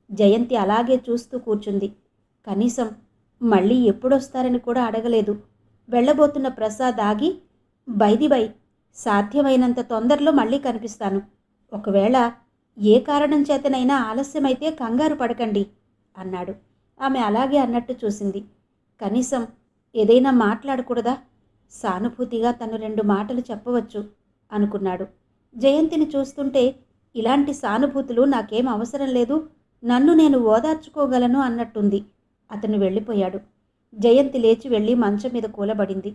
జయంతి అలాగే చూస్తూ కూర్చుంది. కనీసం మళ్ళీ ఎప్పుడొస్తారని కూడా అడగలేదు. వెళ్ళబోతున్న ప్రసాద్ ఆగి, బై సాధ్యమైనంత తొందరలో మళ్ళీ కనిపిస్తాను. ఒకవేళ ఏ కారణం చేతనైనా ఆలస్యమైతే కంగారు పడకండి అన్నాడు. ఆమె అలాగే అన్నట్టు చూసింది. కనీసం ఏదైనా మాట్లాడకూడదా? సానుభూతిగా తను 2 మాటలు చెప్పవచ్చు అనుకున్నాడు. జయంతిని చూస్తుంటే ఇలాంటి సానుభూతులు నాకేం అవసరం లేదు, నన్ను నేను ఓదార్చుకోగలను అన్నట్టుంది. అతను వెళ్ళిపోయాడు. జయంతి లేచి వెళ్ళి మంచం మీద కూలబడింది.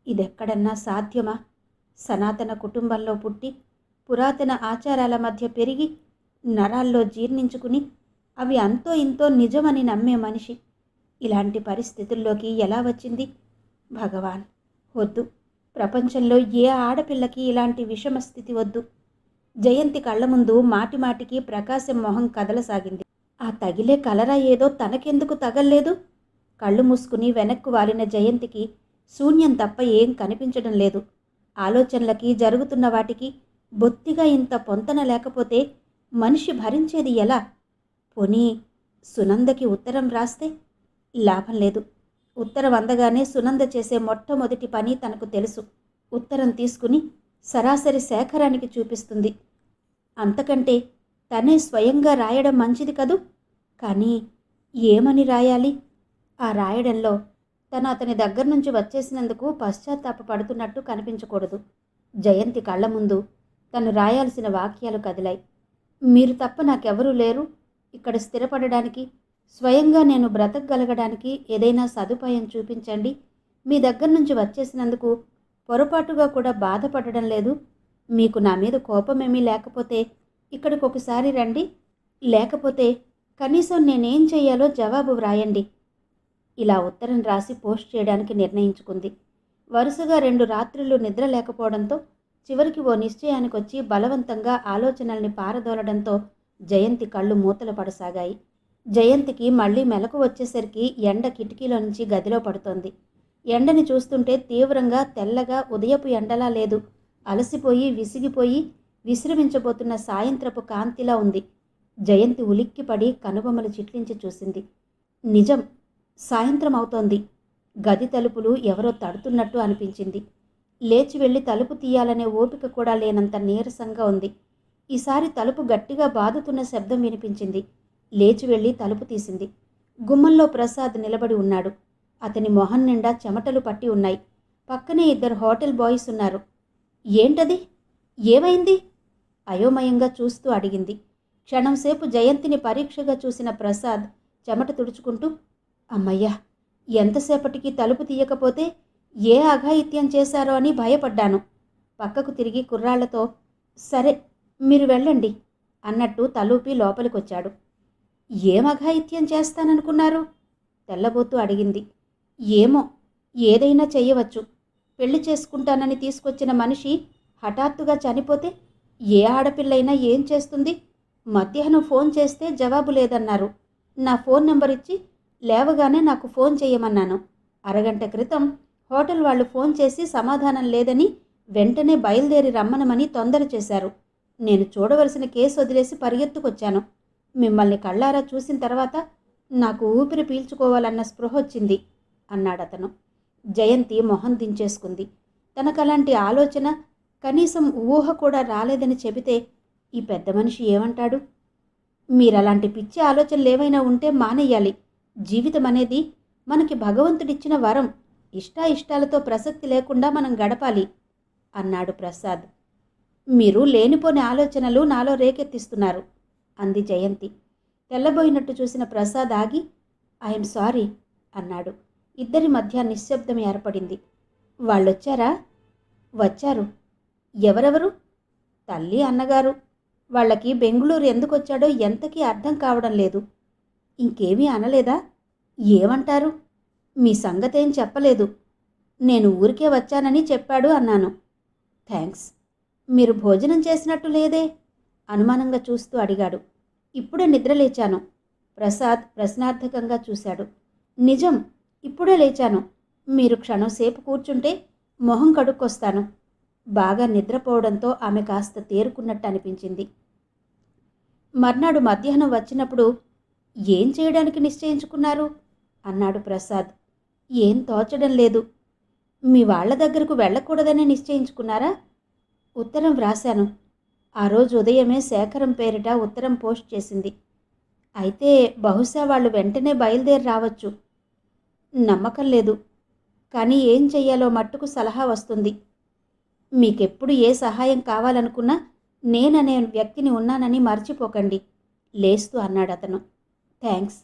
ఇదెక్కడన్నా సాధ్యమా? సనాతన కుటుంబంలో పుట్టి పురాతన ఆచారాల మధ్య పెరిగి నరాల్లో జీర్ణించుకుని అవి అంతో ఇంతో నిజమని నమ్మే మనిషి ఇలాంటి పరిస్థితుల్లోకి ఎలా వచ్చింది? భగవాన్, వద్దు, ప్రపంచంలో ఏ ఆడపిల్లకి ఇలాంటి విషమ స్థితి వద్దు. జయంతి కళ్ళ ముందు మాటిమాటికి ప్రకాశం మొహం కదలసాగింది. ఆ తగిలే కలరా ఏదో తనకెందుకు తగల్లేదు? కళ్ళు మూసుకుని వెనక్కు వాలిన జయంతికి శూన్యం తప్ప ఏం కనిపించడం లేదు. ఆలోచనలకి, జరుగుతున్న వాటికి బొత్తిగా ఇంత పొంతన లేకపోతే మనిషి భరించేది ఎలా? పోనీ సునందకి ఉత్తరం రాస్తే? లాభం లేదు. ఉత్తరం అందగానే సునంద చేసే మొట్టమొదటి పని తనకు తెలుసు. ఉత్తరం తీసుకుని సరాసరి శేఖరానికి చూపిస్తుంది. అంతకంటే తనే స్వయంగా రాయడం మంచిది కదూ. కానీ ఏమని రాయాలి? ఆ రాయడంలో తను అతని దగ్గర నుంచి వచ్చేసినందుకు పశ్చాత్తాపపడుతున్నట్టు కనిపించకూడదు. జయంతి కళ్ళ ముందు తను రాయాల్సిన వాక్యాలు కదిలాయి. మీరు తప్ప నాకెవరూ లేరు. ఇక్కడ స్థిరపడడానికి, స్వయంగా నేను బ్రతకగలగడానికి ఏదైనా సదుపాయం చూపించండి. మీ దగ్గర నుంచి వచ్చేసినందుకు పొరపాటుగా కూడా బాధపడడం లేదు. మీకు నా మీద కోపమేమీ లేకపోతే ఇక్కడికి ఒకసారి రండి. లేకపోతే కనీసం నేనేం చెయ్యాలో జవాబు వ్రాయండి. ఇలా ఉత్తరం రాసి పోస్ట్ చేయడానికి నిర్ణయించుకుంది. వరుసగా 2 రాత్రులు నిద్ర లేకపోవడంతో చివరికి ఓ నిశ్చయానికొచ్చి బలవంతంగా ఆలోచనల్ని పారదోలడంతో జయంతి కళ్ళు మూతలు పడసాగాయి. జయంతికి మళ్ళీ మెలకు వచ్చేసరికి ఎండ కిటికీలో నుంచి గదిలో పడుతోంది. ఎండని చూస్తుంటే తీవ్రంగా తెల్లగా ఉదయపు ఎండలా లేదు. అలసిపోయి విసిగిపోయి విశ్రమించబోతున్న సాయంత్రపు కాంతిలా ఉంది. జయంతి ఉలిక్కిపడి కనుబొమ్మలు చిట్లించి చూసింది. నిజం, సాయంత్రం అవుతోంది. గది తలుపులు ఎవరో తడుతున్నట్టు అనిపించింది. లేచి వెళ్ళి తలుపు తీయాలనే ఓపిక కూడా లేనంత నీరసంగా ఉంది. ఈసారి తలుపు గట్టిగా బాదుతున్న శబ్దం వినిపించింది. లేచి వెళ్ళి తలుపు తీసింది. గుమ్మంలో ప్రసాద్ నిలబడి ఉన్నాడు. అతని మొహం నిండా చెమటలు పట్టి ఉన్నాయి. పక్కనే 2 హోటల్ బాయ్స్ ఉన్నారు. ఏంటది? ఏమైంది? అయోమయంగా చూస్తూ అడిగింది. క్షణంసేపు జయంతిని పరీక్షగా చూసిన ప్రసాద్ చెమట తుడుచుకుంటూ, అమ్మయ్యా, ఎంతసేపటికి తలుపు తీయకపోతే ఏ అఘాయిత్యం చేశారో అని భయపడ్డాను. పక్కకు తిరిగి కుర్రాళ్లతో, సరే మీరు వెళ్ళండి అన్నట్టు తలూపి లోపలికొచ్చాడు. ఏం అఘాయిత్యం చేస్తాననుకున్నారు? తెల్లబోతూ అడిగింది. ఏమో, ఏదైనా చెయ్యవచ్చు. పెళ్లి చేసుకుంటానని తీసుకొచ్చిన మనిషి హఠాత్తుగా చనిపోతే ఏ ఆడపిల్లైనా ఏం చేస్తుంది? మధ్యాహ్నం ఫోన్ చేస్తే జవాబు లేదన్నారు. నా ఫోన్ నెంబర్ ఇచ్చి లేవగానే నాకు ఫోన్ చేయమన్నాను. అరగంట క్రితం హోటల్ వాళ్ళు ఫోన్ చేసి సమాధానం లేదని వెంటనే బయలుదేరి రమ్మనమని తొందర చేశారు. నేను చూడవలసిన కేసు వదిలేసి పరిగెత్తుకొచ్చాను. మిమ్మల్ని కళ్ళారా చూసిన తర్వాత నాకు ఊపిరి పీల్చుకోవాలన్న స్పృహ వచ్చింది అన్నాడతను. జయంతి మొహం దించేసుకుంది. తనకలాంటి ఆలోచన, కనీసం ఊహ కూడా రాలేదని చెబితే ఈ పెద్ద మనిషి ఏమంటాడు? మీరలాంటి పిచ్చి ఆలోచనలు ఏవైనా ఉంటే మానేయాలి. జీవితం అనేది మనకి భగవంతుడిచ్చిన వరం. ఇష్టాయిష్టాలతో ప్రసక్తి లేకుండా మనం గడపాలి. అన్నాడు ప్రసాద్. మీరు లేనిపోని ఆలోచనలు నాలో రేకెత్తిస్తున్నారు అంది జయంతి. తెల్లబోయినట్టు చూసిన ప్రసాద్ ఆగి ఐఎమ్ సారీ అన్నాడు. ఇద్దరి మధ్య నిశ్శబ్దం ఏర్పడింది. వాళ్ళొచ్చారా? వచ్చారు. ఎవరెవరు? తల్లి, అన్నగారు. వాళ్ళకి బెంగుళూరు ఎందుకొచ్చాడో ఎంతకీ అర్థం కావడం లేదు. ఇంకేమీ అనలేదా? ఏమంటారు? మీ సంగతేం చెప్పలేదు. నేను ఊరికే వచ్చానని చెప్పాడు అన్నాను. థ్యాంక్స్. మీరు భోజనం చేసినట్టు లేదే అనుమానంగా చూస్తూ అడిగాడు. ఇప్పుడే నిద్రలేచాను. ప్రసాద్ ప్రశ్నార్థకంగా చూశాడు. నిజం, ఇప్పుడే లేచాను. మీరు క్షణంసేపు కూర్చుంటే మొహం కడుక్కొస్తాను. బాగా నిద్రపోవడంతో ఆమె కాస్త తేరుకున్నట్టు అనిపించింది. మర్నాడు మధ్యాహ్నం వచ్చినప్పుడు ఏం చేయడానికి నిశ్చయించుకున్నారు అన్నాడు ప్రసాద్. ఏం తోచడం లేదు. మీ వాళ్ల దగ్గరకు వెళ్ళకూడదని నిశ్చయించుకున్నారా? ఉత్తరం వ్రాశాను. ఆ రోజు ఉదయమే శేఖరం పేరిట ఉత్తరం పోస్ట్ చేసింది. అయితే బహుశా వాళ్ళు వెంటనే బయలుదేరి రావచ్చు. నమ్మకం లేదు. కానీ ఏం చెయ్యాలో మట్టుకు సలహా వస్తుంది. మీకెప్పుడు ఏ సహాయం కావాలనుకున్నా నేననే వ్యక్తిని ఉన్నానని మర్చిపోకండి లేస్తూ అన్నాడతను. థ్యాంక్స్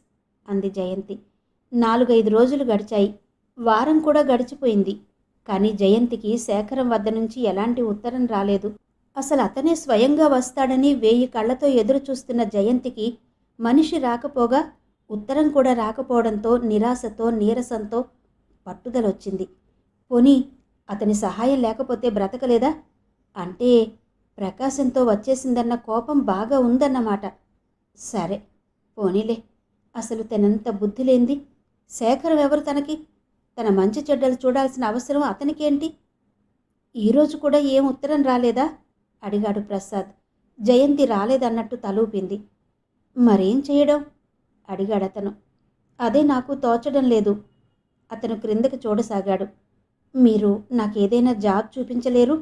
అంది జయంతి. 4-5 రోజులు గడిచాయి. వారం కూడా గడిచిపోయింది. కానీ జయంతికి శేఖరం వద్ద నుంచి ఎలాంటి ఉత్తరం రాలేదు. అసలు అతనే స్వయంగా వస్తాడని 1000 కళ్లతో ఎదురు చూస్తున్న జయంతికి మనిషి రాకపోగా ఉత్తరం కూడా రాకపోవడంతో నిరాశతో నీరసంతో పట్టుదలొచ్చింది. పోనీ అతని సహాయం లేకపోతే బ్రతకలేదా? అంటే ప్రకాశంతో వచ్చేసిందన్న కోపం బాగా ఉందన్నమాట. సరే పోనీలే. అసలు తనంత బుద్ధి లేంది. శేఖరం ఎవరు తనకి? తన మంచి చెడ్డలు చూడాల్సిన అవసరం అతనికేంటి? ఈరోజు కూడా ఏం ఉత్తరం రాలేదా అడిగాడు ప్రసాద్. జయంతి రాలేదన్నట్టు తలూపింది. మరేం చేయడం అడిగాడతను. అదే నాకు తోచడం లేదు. అతను క్రిందకి చూడసాగాడు. మీరు నాకేదైనా జాబ్ చూపించలేరు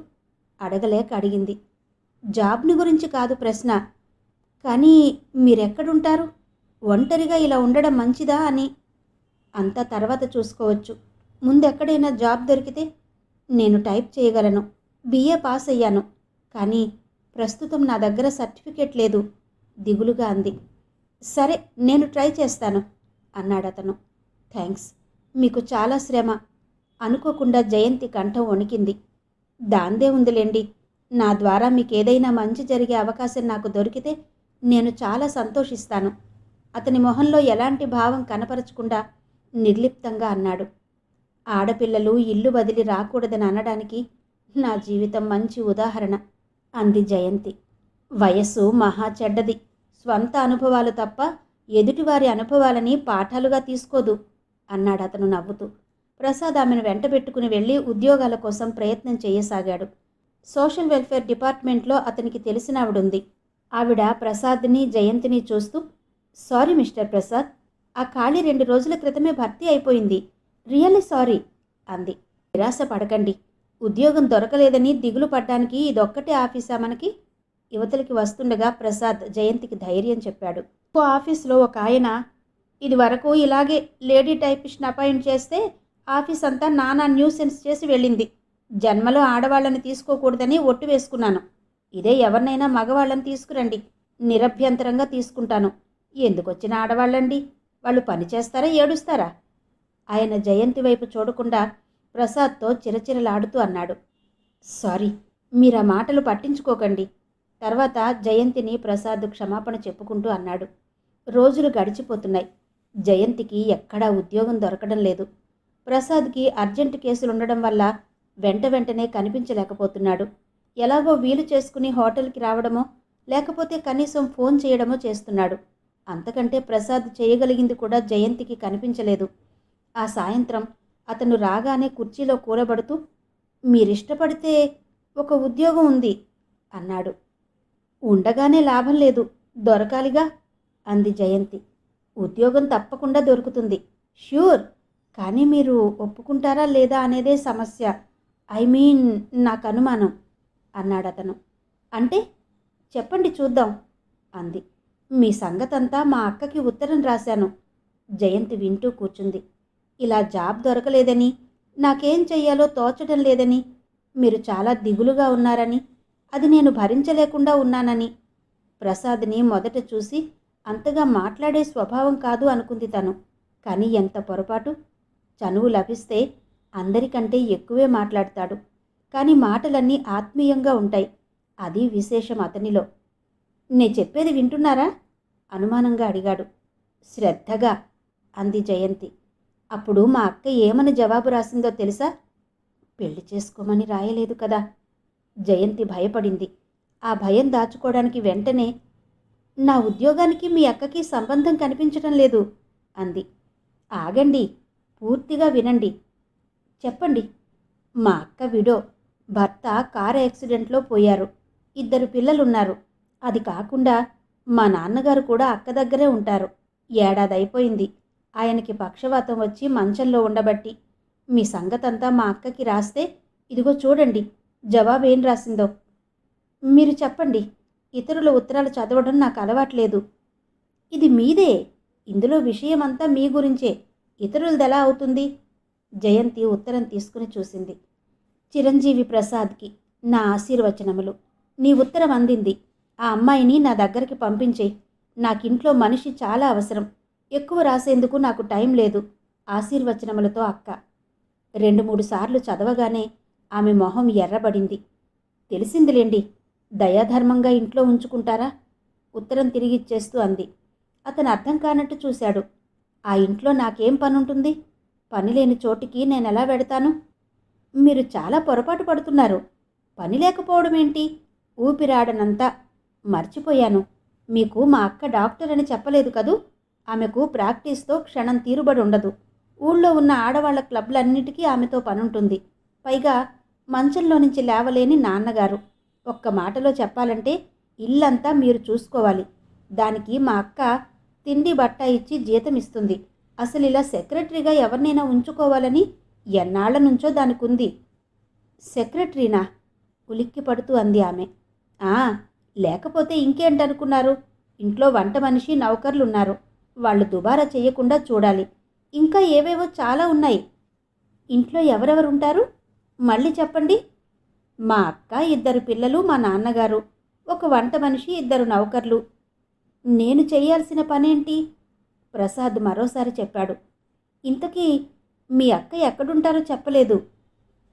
అడగలేక అడిగింది. జాబ్ని గురించి కాదు ప్రశ్న. కానీ మీరెక్కడుంటారు? ఒంటరిగా ఇలా ఉండడం మంచిదా అని. అంతా తర్వాత చూసుకోవచ్చు. ముందెక్కడైనా జాబ్ దొరికితే. నేను టైప్ చేయగలను. BA పాస్ అయ్యాను. కానీ ప్రస్తుతం నా దగ్గర సర్టిఫికేట్ లేదు దిగులుగా అంది. సరే నేను ట్రై చేస్తాను అన్నాడతను. థ్యాంక్స్. మీకు చాలా శ్రమ. అనుకోకుండా జయంతి కంఠం వణికింది. దాందే ఉందిలేండి. నా ద్వారా మీకేదైనా మంచి జరిగే అవకాశం నాకు దొరికితే నేను చాలా సంతోషిస్తాను. అతని మొహంలో ఎలాంటి భావం కనపరచకుండా నిర్లిప్తంగా అన్నాడు. ఆడపిల్లలు ఇల్లు వదిలి రాకూడదని అనడానికి నా జీవితం మంచి ఉదాహరణ అంది జయంతి. వయస్సు మహా చెడ్డది. స్వంత అనుభవాలు తప్ప ఎదుటివారి అనుభవాలని పాఠాలుగా తీసుకోదు అన్నాడతను నవ్వుతూ. ప్రసాద్ ఆమెను వెంటబెట్టుకుని వెళ్ళి ఉద్యోగాల కోసం ప్రయత్నం చేయసాగాడు. సోషల్ వెల్ఫేర్ డిపార్ట్మెంట్లో అతనికి తెలిసిన ఆవిడుంది. ఆవిడ ప్రసాద్ని జయంతిని చూస్తూ సారీ మిస్టర్ ప్రసాద్, ఆ ఖాళీ 2 రోజుల క్రితమే భర్తీ అయిపోయింది. రియల్లీ సారీ అంది. నిరాశ పడకండి. ఉద్యోగం దొరకలేదని దిగులు పడ్డానికి ఇదొక్కటే ఆఫీసా మనకి? యువతలకి వస్తుండగా ప్రసాద్ జయంతికి ధైర్యం చెప్పాడు. ఓ ఆఫీస్లో ఒక ఆయన ఇది వరకు ఇలాగే లేడీ టైపిస్ట్ని అపాయింట్ చేస్తే ఆఫీస్ అంతా నానా న్యూసెన్స్ చేసి వెళ్ళింది. జన్మలో ఆడవాళ్ళని తీసుకోకూడదని ఒట్టు వేసుకున్నాను. ఇదే ఎవరినైనా మగవాళ్ళని తీసుకురండి, నిరభ్యంతరంగా తీసుకుంటాను. ఎందుకొచ్చిన ఆడవాళ్ళండి? వాళ్ళు పని చేస్తారా ఏడుస్తారా? ఆయన జయంతి వైపు చూడకుండా ప్రసాద్తో చిరచిరలాడుతూ అన్నాడు. సారీ, మీరు ఆ మాటలు పట్టించుకోకండి. తర్వాత జయంతిని ప్రసాద్ క్షమాపణ చెప్పుకుంటూ అన్నాడు. రోజులు గడిచిపోతున్నాయి. జయంతికి ఎక్కడా ఉద్యోగం దొరకడం లేదు. ప్రసాద్కి అర్జెంటు కేసులుండడం వల్ల వెంటనే కనిపించలేకపోతున్నాడు. ఎలాగో వీలు చేసుకుని హోటల్కి రావడమో లేకపోతే కనీసం ఫోన్ చేయడమో చేస్తున్నాడు. అంతకంటే ప్రసాద్ చేయగలిగింది కూడా జయంతికి కనిపించలేదు. ఆ సాయంత్రం అతను రాగానే కుర్చీలో కూలబడుతూ మీరిష్టపడితే ఒక ఉద్యోగం ఉంది అన్నాడు. ఉండగానే లాభం లేదు, దొరకాలిగా అంది జయంతి. ఉద్యోగం తప్పకుండా దొరుకుతుంది, ష్యూర్. కానీ మీరు ఒప్పుకుంటారా లేదా అనేదే సమస్య. ఐ మీన్ నాకు అనుమానం అన్నాడతను. అంటే చెప్పండి చూద్దాం అంది. మీ సంగతంతా మా అక్కకి ఉత్తరం రాశాను. జయంతి వింటూ కూర్చుంది. ఇలా జాబ్ దొరకలేదని, నాకేం చెయ్యాలో తోచడం లేదని, మీరు చాలా దిగులుగా ఉన్నారని, అది నేను భరించలేకుండా ఉన్నానని. ప్రసాద్ని మొదట చూసి అంతగా మాట్లాడే స్వభావం కాదు అనుకుంది తను. కానీ ఎంత పొరపాటు! చనువు లభిస్తే అందరికంటే ఎక్కువే మాట్లాడతాడు. కానీ మాటలన్నీ ఆత్మీయంగా ఉంటాయి. అది విశేషం అతనిలో. నే చెప్పేది వింటున్నారా? అనుమానంగా అడిగాడు. శ్రద్ధగా అంది జయంతి. అప్పుడు మా అక్క ఏమని జవాబు రాసిందో తెలుసా? పెళ్లి చేసుకోమని రాయలేదు కదా. జయంతి భయపడింది. ఆ భయం దాచుకోవడానికి వెంటనే, నా ఉద్యోగానికి మీ అక్కకి సంబంధం కనిపించటం లేదు అంది. ఆగండి, పూర్తిగా వినండి. చెప్పండి. మా అక్క విడో. భర్త కారు యాక్సిడెంట్లో పోయారు. 2 పిల్లలున్నారు. అది కాకుండా మా నాన్నగారు కూడా అక్క దగ్గరే ఉంటారు. ఏడాది అయిపోయింది ఆయనకి పక్షవాతం వచ్చి మంచంలో ఉండబట్టి. మీ సంగతంతా మా అక్కకి రాస్తే ఇదిగో చూడండి జవాబేం రాసిందో. మీరు చెప్పండి. ఇతరుల ఉత్తరాలు చదవడం నాకు అలవాట్లేదు. ఇది మీదే. ఇందులో విషయమంతా మీ గురించే. ఇతరులదెలా అవుతుంది? జయంతి ఉత్తరం తీసుకుని చూసింది. చిరంజీవి ప్రసాద్కి నా ఆశీర్వచనములు. నీ ఉత్తరం అందింది. ఆ అమ్మాయిని నా దగ్గరికి పంపించేయి. నాకింట్లో మనిషి చాలా అవసరం. ఎక్కువ రాసేందుకు నాకు టైం లేదు. ఆశీర్వచనములతో అక్క. 2-3 సార్లు చదవగానే ఆమె మొహం ఎర్రబడింది. తెలిసిందిలేండి. దయాధర్మంగా ఇంట్లో ఉంచుకుంటారా? ఉత్తరం తిరిగిచ్చేస్తూ అంది. అతను అర్థం కానట్టు చూశాడు. ఆ ఇంట్లో నాకేం పనుంటుంది? పనిలేని చోటికి నేనెలా వెడతాను? మీరు చాలా పొరపాటు పడుతున్నారు. పని లేకపోవడమేంటి? ఊపిరాడనంతా. మర్చిపోయాను. మీకు మా అక్క డాక్టర్ అని చెప్పలేదు కదూ. ఆమెకు ప్రాక్టీస్తో క్షణం తీరుబడి ఉండదు. ఊళ్ళో ఉన్న ఆడవాళ్ల క్లబ్లన్నిటికీ ఆమెతో పనుంటుంది. పైగా మంచంలో నుంచి లేవలేని నాన్నగారు. ఒక్క మాటలో చెప్పాలంటే ఇల్లంతా మీరు చూసుకోవాలి. దానికి మా అక్క తిండి బట్ట ఇచ్చి జీతం ఇస్తుంది. అసలు ఇలా సెక్రటరీగా ఎవరినైనా ఉంచుకోవాలని ఎన్నాళ్ల నుంచో దానికుంది. సెక్రటరీనా? ఉలిక్కి పడుతూ అంది ఆమె. లేకపోతే ఇంకేంటనుకున్నారు? ఇంట్లో వంట మనిషి, నౌకర్లున్నారు. వాళ్ళు దుబారా చెయ్యకుండా చూడాలి. ఇంకా ఏవేవో చాలా ఉన్నాయి. ఇంట్లో ఎవరెవరుంటారు? మళ్ళీ చెప్పండి. మా అక్క, 2 పిల్లలు, మా నాన్నగారు, ఒక వంట మనిషి, 2 నౌకర్లు. నేను చెయ్యాల్సిన పనేంటి? ప్రసాద్ మరోసారి చెప్పాడు. ఇంతకీ మీ అక్క ఎక్కడుంటారో చెప్పలేదు.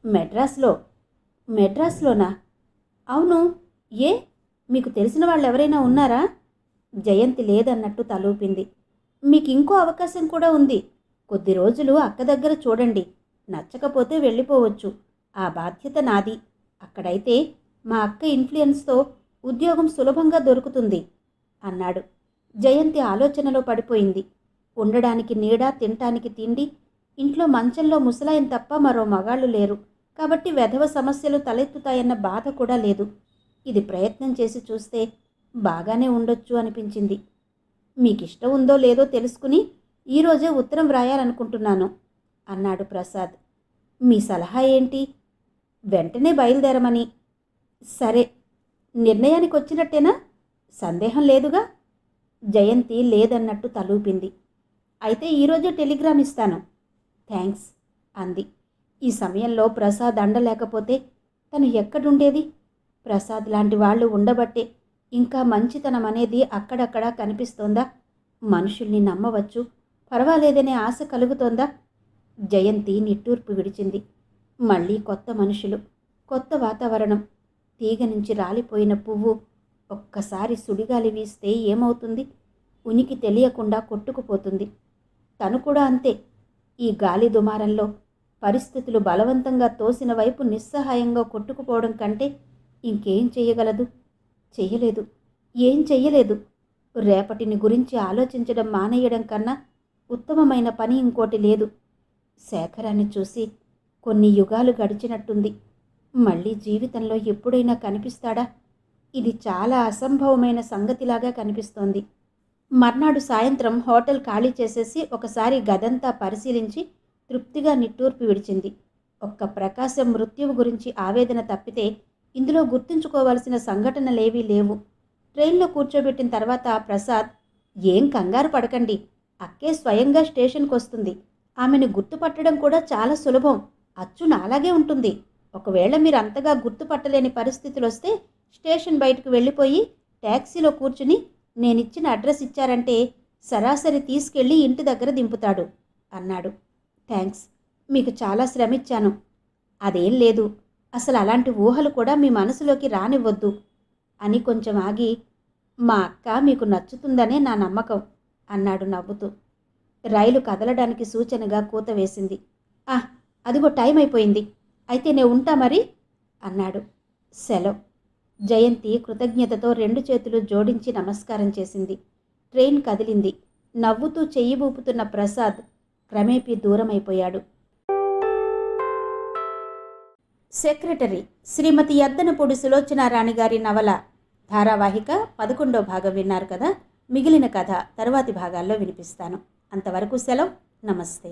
మెడ్రాస్లో. మెడ్రాస్లోనా? అవును. ఏ? మీకు తెలిసిన వాళ్ళెవరైనా ఉన్నారా? జయంతి లేదన్నట్టు తలూపింది. మీకింకో అవకాశం కూడా ఉంది. కొద్ది రోజులు అక్క దగ్గర చూడండి. నచ్చకపోతే వెళ్ళిపోవచ్చు. ఆ బాధ్యత నాది. అక్కడైతే మా అక్క ఇన్ఫ్లుయెన్స్తో ఉద్యోగం సులభంగా దొరుకుతుంది అన్నాడు. జయంతి ఆలోచనలో పడిపోయింది. ఉండడానికి నీడ, తినటానికి తిండి, ఇంట్లో మంచంలో ముసలాయన తప్ప మరో మగాళ్ళు లేరు. కాబట్టి వెధవ సమస్యలు తలెత్తుతాయన్న బాధ కూడా లేదు. ఇది ప్రయత్నం చేసి చూస్తే బాగానే ఉండొచ్చు అనిపించింది. మీకిష్టం ఉందో లేదో తెలుసుకుని ఈరోజే ఉత్తరం వ్రాయాలనుకుంటున్నాను అన్నాడు ప్రసాద్. మీ సలహా ఏంటి? వెంటనే బయలుదేరమని. సరే, నిర్ణయానికి వచ్చినట్టేనా? సందేహం లేదుగా? జయంతి లేదన్నట్టు తలూపింది. అయితే ఈరోజే టెలిగ్రామ్ ఇస్తాను. థ్యాంక్స్ అంది. ఈ సమయంలో ప్రసాద్ అండలేకపోతే తను ఎక్కడుండేది? ప్రసాద్ లాంటి వాళ్ళు ఉండబట్టే ఇంకా మంచితనం అనేది అక్కడక్కడా కనిపిస్తోందా? మనుషుల్ని నమ్మవచ్చు, పర్వాలేదనే ఆశ కలుగుతోందా? జయంతి నిట్టూర్పు విడిచింది. మళ్ళీ కొత్త మనుషులు, కొత్త వాతావరణం. తీగ నుంచి రాలిపోయిన పువ్వు ఒక్కసారి సుడిగాలి వీస్తే ఏమవుతుంది? ఉనికి తెలియకుండా కొట్టుకుపోతుంది. తను కూడా అంతే. ఈ గాలి దుమారంలో పరిస్థితులు బలవంతంగా తోసిన వైపు నిస్సహాయంగా కొట్టుకుపోవడం కంటే ఇంకేం చెయ్యగలదు? చెయ్యలేదు. ఏం చెయ్యలేదు. రేపటిని గురించి ఆలోచించడం మానేయడం కన్నా ఉత్తమమైన పని ఇంకోటి లేదు. శేఖరాన్ని చూసి కొన్ని యుగాలు గడిచినట్టుంది. మళ్ళీ జీవితంలో ఎప్పుడైనా కనిపిస్తాడా? ఇది చాలా అసంభవమైన సంగతిలాగా కనిపిస్తోంది. మర్నాడు సాయంత్రం హోటల్ ఖాళీ చేసేసి ఒకసారి గదంతా పరిశీలించి తృప్తిగా నిట్టూర్పు విడిచింది. ఒక్క ప్రకాశం మృత్యువు గురించి ఆవేదన తప్పితే ఇందులో గుర్తుంచుకోవాల్సిన సంఘటనలేవీ లేవు. ట్రైన్లో కూర్చోబెట్టిన తర్వాత ప్రసాద్, ఏం కంగారు పడకండి, అక్కే స్వయంగా స్టేషన్కి వస్తుంది. ఆమెను గుర్తుపట్టడం కూడా చాలా సులభం. అచ్చు నాలాగే ఉంటుంది. ఒకవేళ మీరు అంతగా గుర్తుపట్టలేని పరిస్థితులు వస్తే స్టేషన్ బయటకు వెళ్ళిపోయి ట్యాక్సీలో కూర్చుని నేనిచ్చిన అడ్రస్ ఇచ్చారంటే సరాసరి తీసుకెళ్ళి ఇంటి దగ్గర దింపుతాడు అన్నాడు. థ్యాంక్స్, మీకు చాలా శ్రమిచ్చాను. అదేం లేదు, అసలు అలాంటి ఊహలు కూడా మీ మనసులోకి రానివ్వద్దు అని కొంచెం ఆగి, మా అక్క మీకు నచ్చుతుందనే నా నమ్మకం అన్నాడు నవ్వుతూ. రైలు కదలడానికి సూచనగా కూత వేసింది. అదిగో టైం అయిపోయింది, అయితే నే ఉంటా మరి అన్నాడు. సెలవు. జయంతి కృతజ్ఞతతో 2 చేతులు జోడించి నమస్కారం చేసింది. ట్రైన్ కదిలింది. నవ్వుతూ చెయ్యి ఊపుతున్న ప్రసాద్ క్రమేపీ దూరమైపోయాడు. సెక్రటరీ శ్రీమతి యద్దనపూడి సులోచనారాణి గారి నవల ధారావాహిక 11వ భాగం విన్నారు కదా. మిగిలిన కథ తరువాతి భాగాల్లో వినిపిస్తాను. అంతవరకు సెలవు. నమస్తే.